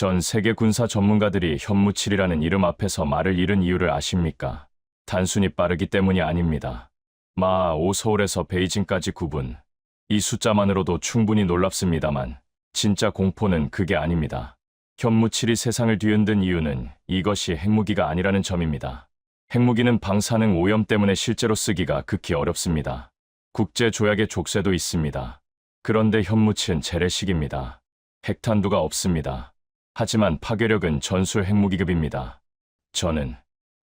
전 세계 군사 전문가들이 현무칠이라는 이름 앞에서 말을 잃은 이유를 아십니까? 단순히 빠르기 때문이 아닙니다. 마하오 서울에서 베이징까지 9분. 이 숫자만으로도 충분히 놀랍습니다만 진짜 공포는 그게 아닙니다. 현무칠이 세상을 뒤흔든 이유는 이것이 핵무기가 아니라는 점입니다. 핵무기는 방사능 오염 때문에 실제로 쓰기가 극히 어렵습니다. 국제조약의 족쇄도 있습니다. 그런데 현무칠은 재래식입니다. 핵탄두가 없습니다. 하지만 파괴력은 전술 핵무기급입니다. 저는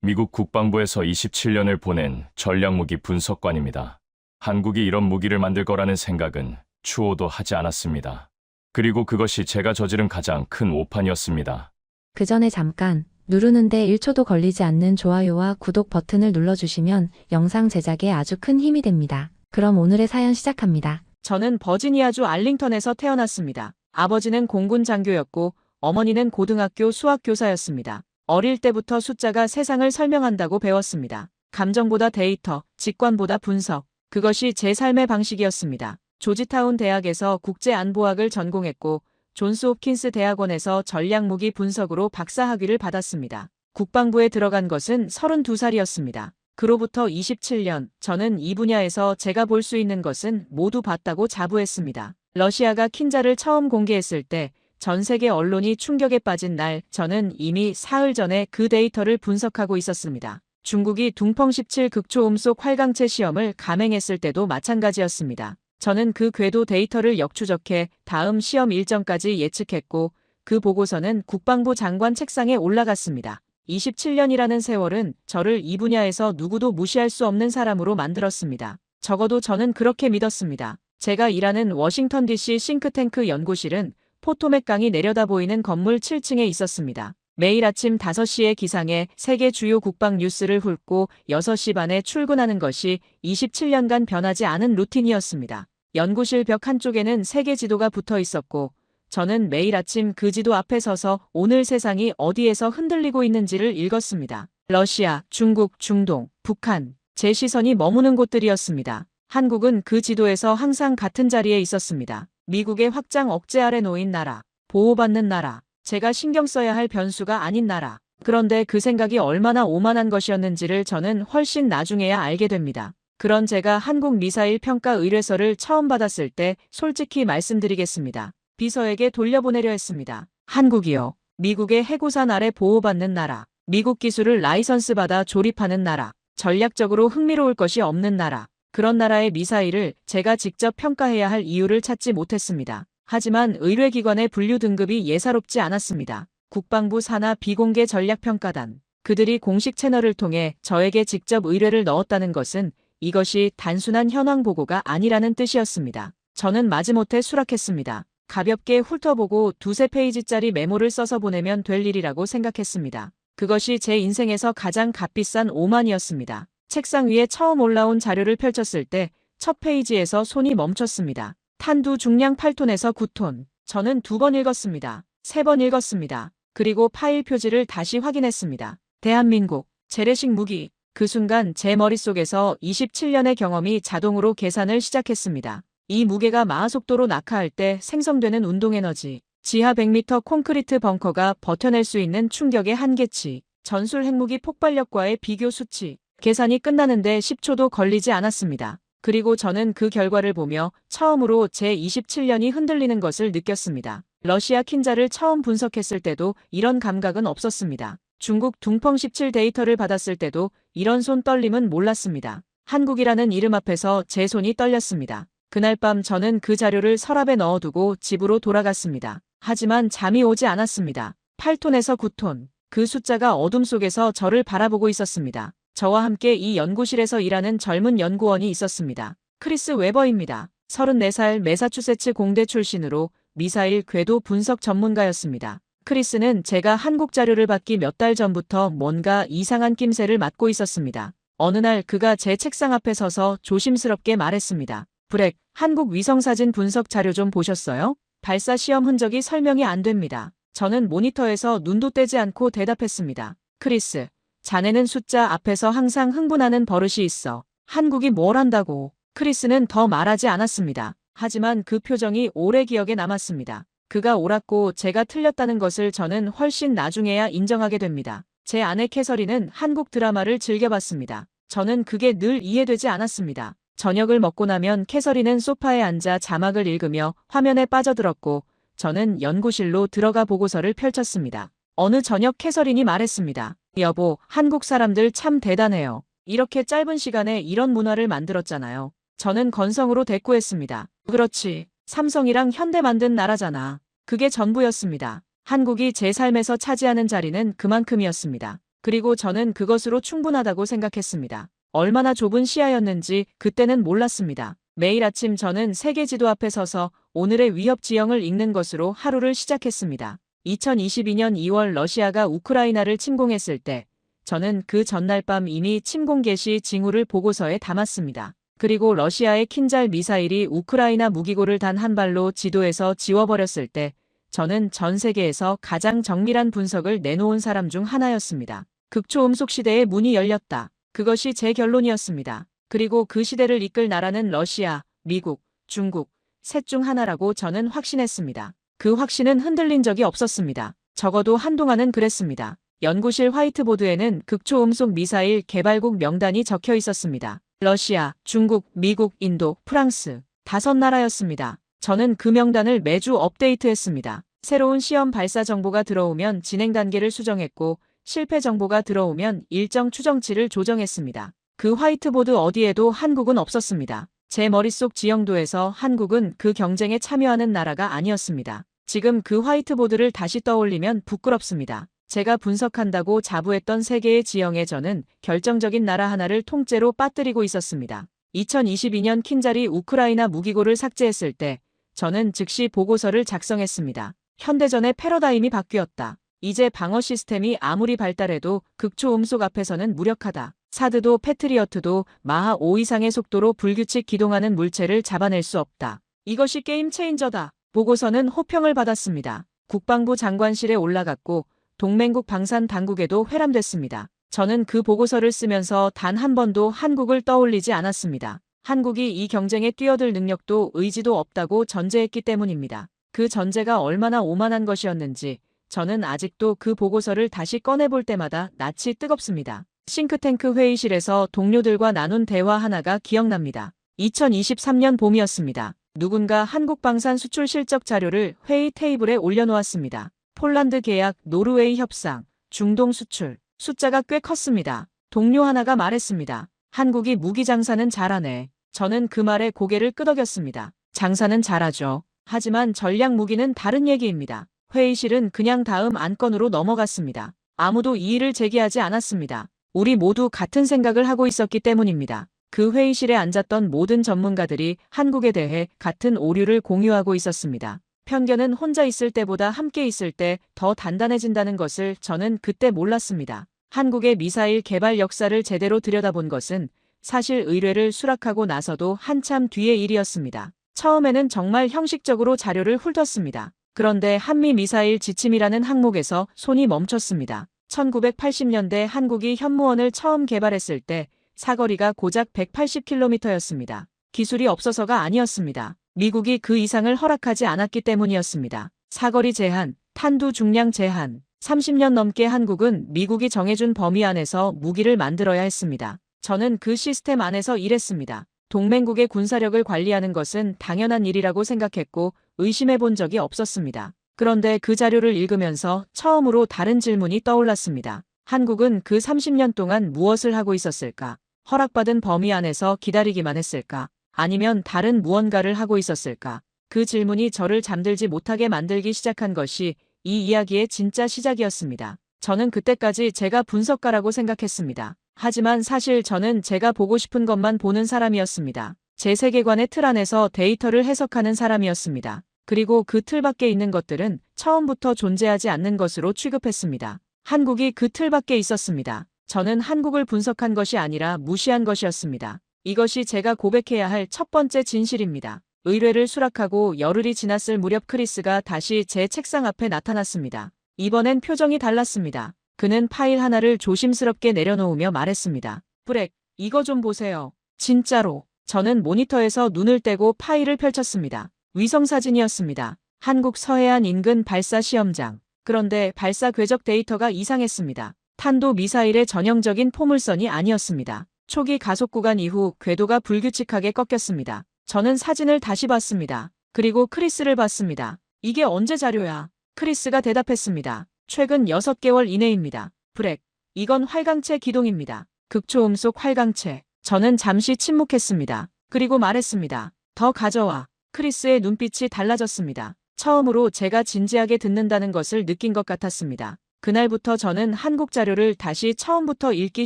미국 국방부에서 27년을 보낸 전략무기 분석관입니다. 한국이 이런 무기를 만들 거라는 생각은 추호도 하지 않았습니다. 그리고 그것이 제가 저지른 가장 큰 오판이었습니다. 그 전에 잠깐 누르는데 1초도 걸리지 않는 좋아요와 구독 버튼을 눌러주시면 영상 제작에 아주 큰 힘이 됩니다. 그럼 오늘의 사연 시작합니다. 저는 버지니아주 알링턴에서 태어났습니다. 아버지는 공군 장교였고 어머니는 고등학교 수학교사였습니다. 어릴 때부터 숫자가 세상을 설명한다고 배웠습니다. 감정보다 데이터, 직관보다 분석. 그것이 제 삶의 방식이었습니다. 조지타운 대학에서 국제안보학을 전공했고 존스 홉킨스 대학원에서 전략무기 분석으로 박사학위를 받았습니다. 국방부에 들어간 것은 32살이었습니다. 그로부터 27년, 저는 이 분야에서 제가 볼 수 있는 것은 모두 봤다고 자부했습니다. 러시아가 킨자를 처음 공개했을 때 전 세계 언론이 충격에 빠진 날, 저는 이미 사흘 전에 그 데이터를 분석하고 있었습니다. 중국이 둥펑 17 극초음속 활강체 시험을 감행했을 때도 마찬가지였습니다. 저는 그 궤도 데이터를 역추적해 다음 시험 일정까지 예측했고 그 보고서는 국방부 장관 책상에 올라갔습니다. 27년이라는 세월은 저를 이 분야에서 누구도 무시할 수 없는 사람으로 만들었습니다. 적어도 저는 그렇게 믿었습니다. 제가 일하는 워싱턴 DC 싱크탱크 연구실은 포토맥 강이 내려다 보이는 건물 7층에 있었습니다. 매일 아침 5시에 기상해 세계 주요 국방 뉴스를 훑고 6시 반에 출근하는 것이 27년간 변하지 않은 루틴이었습니다. 연구실 벽 한쪽에는 세계 지도가 붙어 있었고 저는 매일 아침 그 지도 앞에 서서 오늘 세상이 어디에서 흔들리고 있는지를 읽었습니다. 러시아, 중국, 중동, 북한, 제 시선이 머무는 곳들이었습니다. 한국은 그 지도에서 항상 같은 자리에 있었습니다. 미국의 확장 억제 아래 놓인 나라, 보호받는 나라, 제가 신경 써야 할 변수가 아닌 나라. 그런데 그 생각이 얼마나 오만한 것이었는지를 저는 훨씬 나중에야 알게 됩니다. 그런 제가 한국 미사일 평가 의뢰서를 처음 받았을 때 솔직히 말씀드리겠습니다. 비서에게 돌려보내려 했습니다. 한국이요. 미국의 해구산 아래 보호받는 나라, 미국 기술을 라이선스 받아 조립하는 나라, 전략적으로 흥미로울 것이 없는 나라. 그런 나라의 미사일을 제가 직접 평가해야 할 이유를 찾지 못했습니다. 하지만 의뢰기관의 분류 등급이 예사롭지 않았습니다. 국방부 산하 비공개 전략평가단. 그들이 공식 채널을 통해 저에게 직접 의뢰를 넣었다는 것은 이것이 단순한 현황 보고가 아니라는 뜻이었습니다. 저는 마지못해 수락했습니다. 가볍게 훑어보고 2~3페이지짜리 메모를 써서 보내면 될 일이라고 생각했습니다. 그것이 제 인생에서 가장 값비싼 오만이었습니다. 책상 위에 처음 올라온 자료를 펼쳤을 때 첫 페이지에서 손이 멈췄습니다. 탄두 중량 8톤에서 9톤. 저는 2번 읽었습니다. 3번 읽었습니다. 그리고 파일 표지를 다시 확인했습니다. 대한민국, 재래식 무기. 그 순간 제 머릿속에서 27년의 경험이 자동으로 계산을 시작했습니다. 이 무게가 마하속도로 낙하할 때 생성되는 운동에너지. 지하 100m 콘크리트 벙커가 버텨낼 수 있는 충격의 한계치. 전술 핵무기 폭발력과의 비교 수치. 계산이 끝나는데 10초도 걸리지 않았습니다. 그리고 저는 그 결과를 보며 처음으로 제 27년이 흔들리는 것을 느꼈습니다. 러시아 킨자를 처음 분석했을 때도 이런 감각은 없었습니다. 중국 둥펑 17 데이터를 받았을 때도 이런 손 떨림은 몰랐습니다. 한국이라는 이름 앞에서 제 손이 떨렸습니다. 그날 밤 저는 그 자료를 서랍에 넣어두고 집으로 돌아갔습니다. 하지만 잠이 오지 않았습니다. 8톤에서 9톤. 그 숫자가 어둠 속에서 저를 바라보고 있었습니다. 저와 함께 이 연구실에서 일하는 젊은 연구원이 있었습니다. 크리스 웨버입니다. 34살 매사추세츠 공대 출신으로 미사일 궤도 분석 전문가였습니다. 크리스는 제가 한국 자료를 받기 몇 달 전부터 뭔가 이상한 낌새를 맡고 있었습니다. 어느 날 그가 제 책상 앞에 서서 조심스럽게 말했습니다. 브렉, 한국 위성사진 분석 자료 좀 보셨어요? 발사 시험 흔적이 설명이 안 됩니다. 저는 모니터에서 눈도 떼지 않고 대답했습니다. 크리스, 자네는 숫자 앞에서 항상 흥분하는 버릇이 있어. 한국이 뭘 한다고. 크리스는 더 말하지 않았습니다. 하지만 그 표정이 오래 기억에 남았습니다. 그가 옳았고 제가 틀렸다는 것을 저는 훨씬 나중에야 인정하게 됩니다. 제 아내 캐서린은 한국 드라마를 즐겨봤습니다. 저는 그게 늘 이해되지 않았습니다. 저녁을 먹고 나면 캐서린은 소파에 앉아 자막을 읽으며 화면에 빠져들었고 저는 연구실로 들어가 보고서를 펼쳤습니다. 어느 저녁 캐서린이 말했습니다. 여보, 한국 사람들 참 대단해요. 이렇게 짧은 시간에 이런 문화를 만들었잖아요. 저는 건성으로 대꾸했습니다. 그렇지. 삼성이랑 현대 만든 나라잖아. 그게 전부였습니다. 한국이 제 삶에서 차지하는 자리는 그만큼이었습니다. 그리고 저는 그것으로 충분하다고 생각했습니다. 얼마나 좁은 시야였는지 그때는 몰랐습니다. 매일 아침 저는 세계 지도 앞에 서서 오늘의 위협 지형을 읽는 것으로 하루를 시작했습니다. 2022년 2월 러시아가 우크라이나를 침공했을 때 저는 그 전날 밤 이미 침공 개시 징후를 보고서에 담았습니다. 그리고 러시아의 킨잘 미사일이 우크라이나 무기고를 단 한 발로 지도에서 지워버렸을 때 저는 전 세계에서 가장 정밀한 분석을 내놓은 사람 중 하나였습니다. 극초음속 시대의 문이 열렸다. 그것이 제 결론이었습니다. 그리고 그 시대를 이끌 나라는 러시아, 미국, 중국, 셋 중 하나라고 저는 확신했습니다. 그 확신은 흔들린 적이 없었습니다. 적어도 한동안은 그랬습니다. 연구실 화이트보드에는 극초음속 미사일 개발국 명단이 적혀 있었습니다. 러시아, 중국, 미국, 인도, 프랑스 5나라였습니다. 저는 그 명단을 매주 업데이트했습니다. 새로운 시험 발사 정보가 들어오면 진행 단계를 수정했고 실패 정보가 들어오면 일정 추정치를 조정했습니다. 그 화이트보드 어디에도 한국은 없었습니다. 제 머릿속 지형도에서 한국은 그 경쟁에 참여하는 나라가 아니었습니다. 지금 그 화이트보드를 다시 떠올리면 부끄럽습니다. 제가 분석한다고 자부했던 세계의 지형에 저는 결정적인 나라 하나를 통째로 빠뜨리고 있었습니다. 2022년 킨잘이 우크라이나 무기고를 삭제했을 때 저는 즉시 보고서를 작성했습니다. 현대전의 패러다임이 바뀌었다. 이제 방어 시스템이 아무리 발달해도 극초음속 앞에서는 무력하다. 사드도 패트리어트도 마하 5 이상의 속도로 불규칙 기동하는 물체를 잡아낼 수 없다. 이것이 게임 체인저다. 보고서는 호평을 받았습니다. 국방부 장관실에 올라갔고 동맹국 방산 당국에도 회람됐습니다. 저는 그 보고서를 쓰면서 단 한 번도 한국을 떠올리지 않았습니다. 한국이 이 경쟁에 뛰어들 능력도 의지도 없다고 전제했기 때문입니다. 그 전제가 얼마나 오만한 것이었는지 저는 아직도 그 보고서를 다시 꺼내볼 때마다 낯이 뜨겁습니다. 싱크탱크 회의실에서 동료들과 나눈 대화 하나가 기억납니다. 2023년 봄이었습니다. 누군가 한국 방산 수출 실적 자료를 회의 테이블에 올려놓았습니다. 폴란드 계약, 노르웨이 협상, 중동 수출. 숫자가 꽤 컸습니다. 동료 하나가 말했습니다. 한국이 무기 장사는 잘하네. 저는 그 말에 고개를 끄덕였습니다. 장사는 잘하죠. 하지만 전략 무기는 다른 얘기입니다. 회의실은 그냥 다음 안건으로 넘어갔습니다. 아무도 이의를 제기하지 않았습니다. 우리 모두 같은 생각을 하고 있었기 때문입니다. 그 회의실에 앉았던 모든 전문가들이 한국에 대해 같은 오류를 공유하고 있었습니다. 편견은 혼자 있을 때보다 함께 있을 때 더 단단해진다는 것을 저는 그때 몰랐습니다. 한국의 미사일 개발 역사를 제대로 들여다본 것은 사실 의뢰를 수락하고 나서도 한참 뒤의 일이었습니다. 처음에는 정말 형식적으로 자료를 훑었습니다. 그런데 한미 미사일 지침이라는 항목에서 손이 멈췄습니다. 1980년대 한국이 현무원을 처음 개발했을 때 사거리가 고작 180km였습니다. 기술이 없어서가 아니었습니다. 미국이 그 이상을 허락하지 않았기 때문이었습니다. 사거리 제한, 탄두 중량 제한. 30년 넘게 한국은 미국이 정해준 범위 안에서 무기를 만들어야 했습니다. 저는 그 시스템 안에서 일했습니다. 동맹국의 군사력을 관리하는 것은 당연한 일이라고 생각했고 의심해 본 적이 없었습니다. 그런데 그 자료를 읽으면서 처음으로 다른 질문이 떠올랐습니다. 한국은 그 30년 동안 무엇을 하고 있었을까? 허락받은 범위 안에서 기다리기만 했을까? 아니면 다른 무언가를 하고 있었을까? 그 질문이 저를 잠들지 못하게 만들기 시작한 것이 이 이야기의 진짜 시작이었습니다. 저는 그때까지 제가 분석가라고 생각했습니다. 하지만 사실 저는 제가 보고 싶은 것만 보는 사람이었습니다. 제 세계관의 틀 안에서 데이터를 해석하는 사람이었습니다. 그리고 그 틀 밖에 있는 것들은 처음부터 존재하지 않는 것으로 취급했습니다. 한국이 그 틀 밖에 있었습니다. 저는 한국을 분석한 것이 아니라 무시한 것이었습니다. 이것이 제가 고백해야 할 첫 번째 진실입니다. 의뢰를 수락하고 열흘이 지났을 무렵 크리스가 다시 제 책상 앞에 나타났습니다. 이번엔 표정이 달랐습니다. 그는 파일 하나를 조심스럽게 내려놓으며 말했습니다. 브렉, 이거 좀 보세요. 진짜로. 저는 모니터에서 눈을 떼고 파일을 펼쳤습니다. 위성사진이었습니다. 한국 서해안 인근 발사 시험장. 그런데 발사 궤적 데이터가 이상했습니다. 탄도 미사일의 전형적인 포물선이 아니었습니다. 초기 가속 구간 이후 궤도가 불규칙하게 꺾였습니다. 저는 사진을 다시 봤습니다. 그리고 크리스를 봤습니다. 이게 언제 자료야? 크리스가 대답했습니다. 최근 6개월 이내입니다. 브렉. 이건 활강체 기동입니다. 극초음속 활강체. 저는 잠시 침묵했습니다. 그리고 말했습니다. 더 가져와. 크리스의 눈빛이 달라졌습니다. 처음으로 제가 진지하게 듣는다는 것을 느낀 것 같았습니다. 그날부터 저는 한국 자료를 다시 처음부터 읽기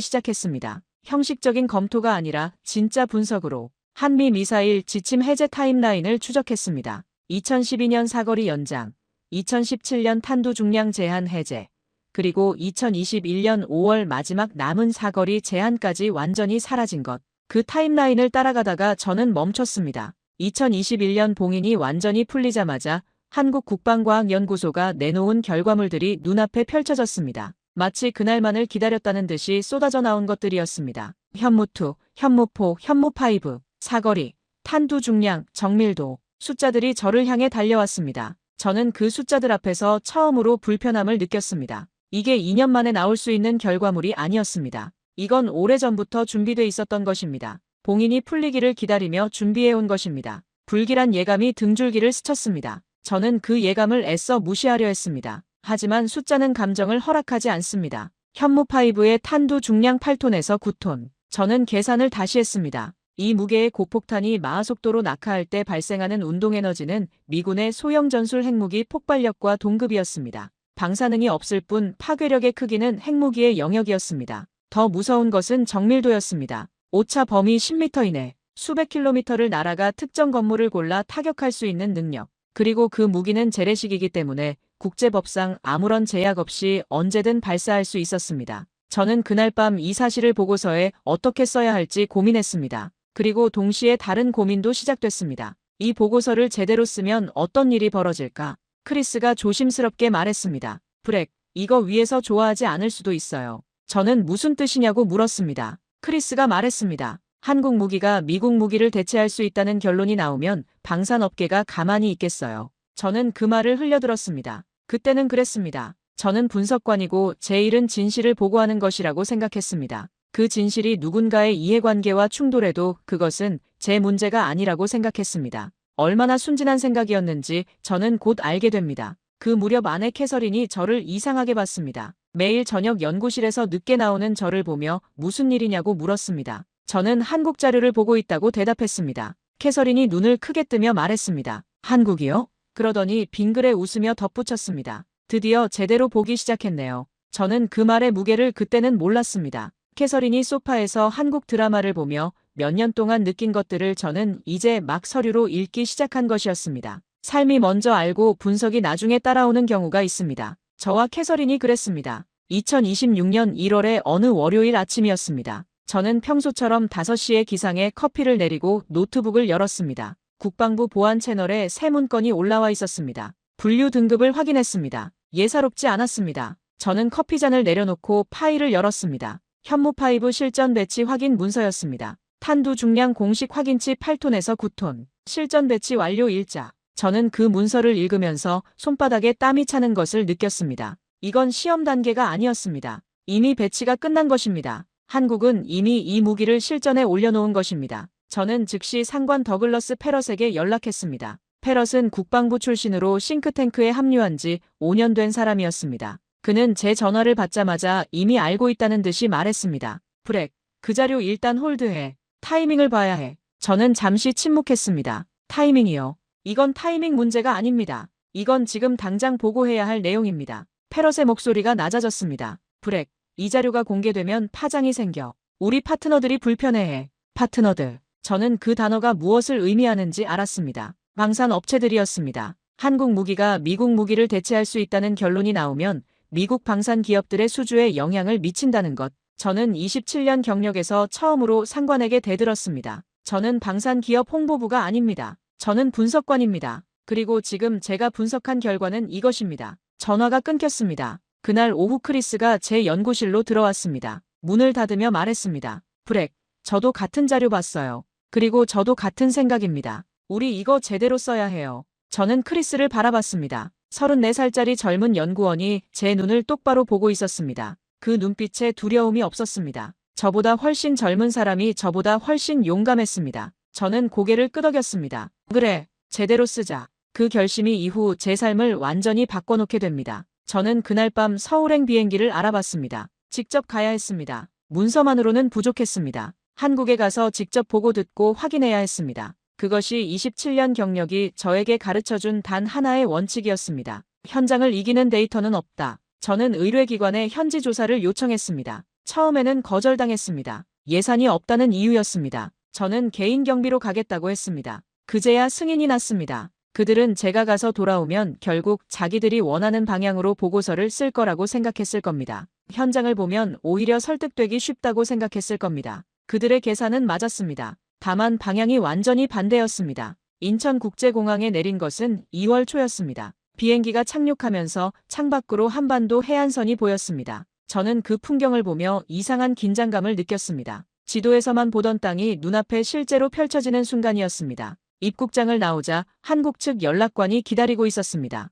시작했습니다. 형식적인 검토가 아니라 진짜 분석으로 한미 미사일 지침 해제 타임라인을 추적했습니다. 2012년 사거리 연장, 2017년 탄두 중량 제한 해제, 그리고 2021년 5월 마지막 남은 사거리 제한까지 완전히 사라진 것. 그 타임라인을 따라가다가 저는 멈췄습니다. 2021년 봉인이 완전히 풀리자마자 한국 국방과학연구소가 내놓은 결과물들이 눈앞에 펼쳐졌습니다. 마치 그날만을 기다렸다는 듯이 쏟아져 나온 것들이었습니다. 현무2, 현무4, 현무5, 사거리, 탄두 중량, 정밀도. 숫자들이 저를 향해 달려왔습니다. 저는 그 숫자들 앞에서 처음으로 불편함을 느꼈습니다. 이게 2년 만에 나올 수 있는 결과물이 아니었습니다. 이건 오래전부터 준비돼 있었던 것입니다. 봉인이 풀리기를 기다리며 준비해온 것입니다. 불길한 예감이 등줄기를 스쳤습니다. 저는 그 예감을 애써 무시하려 했습니다. 하지만 숫자는 감정을 허락하지 않습니다. 현무5의 탄두 중량 8톤에서 9톤. 저는 계산을 다시 했습니다. 이 무게의 고폭탄이 마하속도로 낙하할 때 발생하는 운동에너지는 미군의 소형 전술 핵무기 폭발력과 동급이었습니다. 방사능이 없을 뿐 파괴력의 크기는 핵무기의 영역이었습니다. 더 무서운 것은 정밀도였습니다. 오차 범위 10m 이내, 수백 킬로미터를 날아가 특정 건물을 골라 타격할 수 있는 능력. 그리고 그 무기는 재래식이기 때문에 국제법상 아무런 제약 없이 언제든 발사할 수 있었습니다. 저는 그날 밤 이 사실을 보고서에 어떻게 써야 할지 고민했습니다. 그리고 동시에 다른 고민도 시작됐습니다. 이 보고서를 제대로 쓰면 어떤 일이 벌어질까? 크리스가 조심스럽게 말했습니다. 브렉, 이거 위에서 좋아하지 않을 수도 있어요. 저는 무슨 뜻이냐고 물었습니다. 크리스가 말했습니다. 한국 무기가 미국 무기를 대체할 수 있다는 결론이 나오면 방산업계가 가만히 있겠어요. 저는 그 말을 흘려들었습니다. 그때는 그랬습니다. 저는 분석관이고 제 일은 진실을 보고하는 것이라고 생각했습니다. 그 진실이 누군가의 이해관계와 충돌해도 그것은 제 문제가 아니라고 생각했습니다. 얼마나 순진한 생각이었는지 저는 곧 알게 됩니다. 그 무렵 아내 캐서린이 저를 이상하게 봤습니다. 매일 저녁 연구실에서 늦게 나오는 저를 보며 무슨 일이냐고 물었습니다. 저는 한국 자료를 보고 있다고 대답했습니다. 캐서린이 눈을 크게 뜨며 말했습니다. 한국이요? 그러더니 빙그레 웃으며 덧붙였습니다. 드디어 제대로 보기 시작했네요. 저는 그 말의 무게를 그때는 몰랐습니다. 캐서린이 소파에서 한국 드라마를 보며 몇 년 동안 느낀 것들을 저는 이제 막 서류로 읽기 시작한 것이었습니다. 삶이 먼저 알고 분석이 나중에 따라오는 경우가 있습니다. 저와 캐서린이 그랬습니다. 2026년 1월의 어느 월요일 아침이었습니다. 저는 평소처럼 5시에 기상에 커피를 내리고 노트북을 열었습니다. 국방부 보안 채널에 새 문건이 올라와 있었습니다. 분류 등급을 확인했습니다. 예사롭지 않았습니다. 저는 커피잔을 내려놓고 파일을 열었습니다. 현무5 실전 배치 확인 문서였습니다. 탄두 중량 공식 확인치 8톤에서 9톤. 실전 배치 완료 일자. 저는 그 문서를 읽으면서 손바닥에 땀이 차는 것을 느꼈습니다. 이건 시험 단계가 아니었습니다. 이미 배치가 끝난 것입니다. 한국은 이미 이 무기를 실전에 올려놓은 것입니다. 저는 즉시 상관 더글러스 페럿에게 연락했습니다. 페럿은 국방부 출신으로 싱크탱크에 합류한 지 5년 된 사람이었습니다. 그는 제 전화를 받자마자 이미 알고 있다는 듯이 말했습니다. 브렉, 그 자료 일단 홀드해. 타이밍을 봐야 해. 저는 잠시 침묵했습니다. 타이밍이요? 이건 타이밍 문제가 아닙니다. 이건 지금 당장 보고해야 할 내용입니다. 페럿의 목소리가 낮아졌습니다. 브렉, 이 자료가 공개되면 파장이 생겨. 우리 파트너들이 불편해해. 파트너들. 저는 그 단어가 무엇을 의미하는지 알았습니다. 방산 업체들이었습니다. 한국 무기가 미국 무기를 대체할 수 있다는 결론이 나오면 미국 방산 기업들의 수주에 영향을 미친다는 것. 저는 27년 경력에서 처음으로 상관에게 대들었습니다. 저는 방산 기업 홍보부가 아닙니다. 저는 분석관입니다. 그리고 지금 제가 분석한 결과는 이것입니다. 전화가 끊겼습니다. 그날 오후 크리스가 제 연구실로 들어왔습니다. 문을 닫으며 말했습니다. 브렉, 저도 같은 자료 봤어요. 그리고 저도 같은 생각입니다. 우리 이거 제대로 써야 해요. 저는 크리스를 바라봤습니다. 34살짜리 젊은 연구원이 제 눈을 똑바로 보고 있었습니다. 그 눈빛에 두려움이 없었습니다. 저보다 훨씬 젊은 사람이 저보다 훨씬 용감했습니다. 저는 고개를 끄덕였습니다. 그래, 제대로 쓰자. 그 결심이 이후 제 삶을 완전히 바꿔놓게 됩니다. 저는 그날 밤 서울행 비행기를 알아봤습니다. 직접 가야 했습니다. 문서만으로는 부족했습니다. 한국에 가서 직접 보고 듣고 확인해야 했습니다. 그것이 27년 경력이 저에게 가르쳐준 단 하나의 원칙이었습니다. 현장을 이기는 데이터는 없다. 저는 의뢰기관에 현지 조사를 요청했습니다. 처음에는 거절당했습니다. 예산이 없다는 이유였습니다. 저는 개인 경비로 가겠다고 했습니다. 그제야 승인이 났습니다. 그들은 제가 가서 돌아오면 결국 자기들이 원하는 방향으로 보고서를 쓸 거라고 생각했을 겁니다. 현장을 보면 오히려 설득되기 쉽다고 생각했을 겁니다. 그들의 계산은 맞았습니다. 다만 방향이 완전히 반대였습니다. 인천국제공항에 내린 것은 2월 초였습니다. 비행기가 착륙하면서 창밖으로 한반도 해안선이 보였습니다. 저는 그 풍경을 보며 이상한 긴장감을 느꼈습니다. 지도에서만 보던 땅이 눈앞에 실제로 펼쳐지는 순간이었습니다. 입국장을 나오자 한국 측 연락관이 기다리고 있었습니다.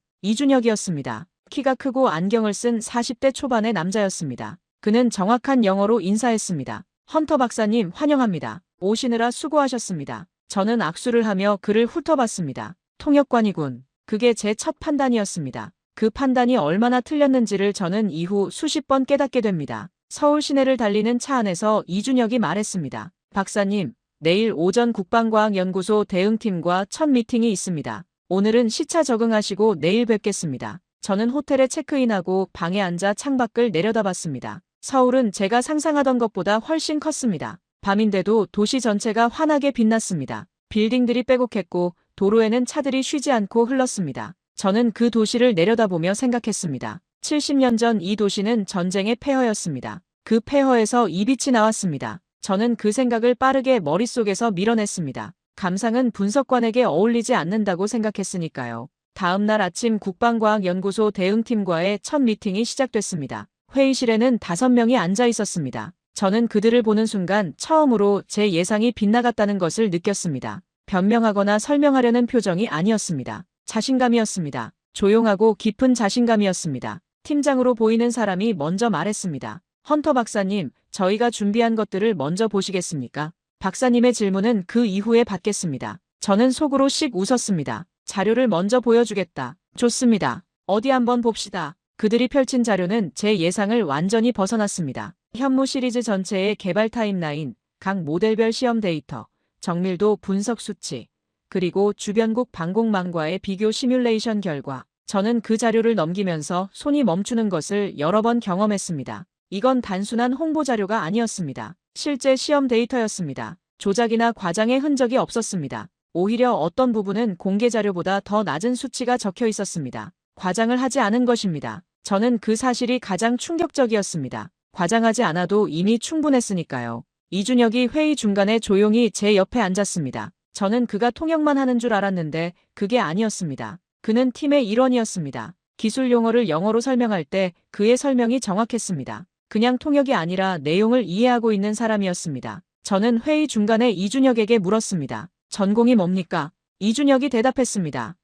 이준혁이었습니다. 키가 크고 안경을 쓴 40대 초반의 남자였습니다. 그는 정확한 영어로 인사했습니다. 헌터 박사님 환영합니다. 오시느라 수고하셨습니다. 저는 악수를 하며 그를 훑어봤습니다. 통역관이군. 그게 제 첫 판단이었습니다. 그 판단이 얼마나 틀렸는지를 저는 이후 수십 번 깨닫게 됩니다. 서울 시내를 달리는 차 안에서 이준혁이 말했습니다. 박사님, 내일 오전 국방과학연구소 대응팀과 첫 미팅이 있습니다. 오늘은 시차 적응하시고 내일 뵙겠습니다. 저는 호텔에 체크인하고 방에 앉아 창밖을 내려다봤습니다. 서울은 제가 상상하던 것보다 훨씬 컸습니다. 밤인데도 도시 전체가 환하게 빛났습니다. 빌딩들이 빼곡했고 도로에는 차들이 쉬지 않고 흘렀습니다. 저는 그 도시를 내려다보며 생각했습니다. 70년 전 이 도시는 전쟁의 폐허였습니다. 그 폐허에서 이 빛이 나왔습니다. 저는 그 생각을 빠르게 머릿속에서 밀어냈습니다. 감상은 분석관에게 어울리지 않는다고 생각했으니까요. 다음 날 아침 국방과학연구소 대응팀과의 첫 미팅이 시작됐습니다. 회의실에는 5명이 앉아 있었습니다. 저는 그들을 보는 순간 처음으로 제 예상이 빗나갔다는 것을 느꼈습니다. 변명하거나 설명하려는 표정이 아니었습니다. 자신감이었습니다. 조용하고 깊은 자신감이었습니다. 팀장으로 보이는 사람이 먼저 말했습니다. 헌터 박사님, 저희가 준비한 것들을 먼저 보시겠습니까? 박사님의 질문은 그 이후에 받겠습니다. 저는 속으로 씩 웃었습니다. 자료를 먼저 보여주겠다. 좋습니다. 어디 한번 봅시다. 그들이 펼친 자료는 제 예상을 완전히 벗어났습니다. 현무 시리즈 전체의 개발 타임라인, 각 모델별 시험 데이터, 정밀도 분석 수치, 그리고 주변국 방공망과의 비교 시뮬레이션 결과. 저는 그 자료를 넘기면서 손이 멈추는 것을 여러 번 경험했습니다. 이건 단순한 홍보 자료가 아니었습니다. 실제 시험 데이터였습니다. 조작이나 과장의 흔적이 없었습니다. 오히려 어떤 부분은 공개 자료보다 더 낮은 수치가 적혀 있었습니다. 과장을 하지 않은 것입니다. 저는 그 사실이 가장 충격적이었습니다. 과장하지 않아도 이미 충분했으니까요. 이준혁이 회의 중간에 조용히 제 옆에 앉았습니다. 저는 그가 통역만 하는 줄 알았는데 그게 아니었습니다. 그는 팀의 일원이었습니다. 기술 용어를 영어로 설명할 때 그의 설명이 정확했습니다. 그냥 통역이 아니라 내용을 이해하고 있는 사람이었습니다. 저는 회의 중간에 이준혁에게 물었습니다. 전공이 뭡니까? 이준혁이 대답했습니다.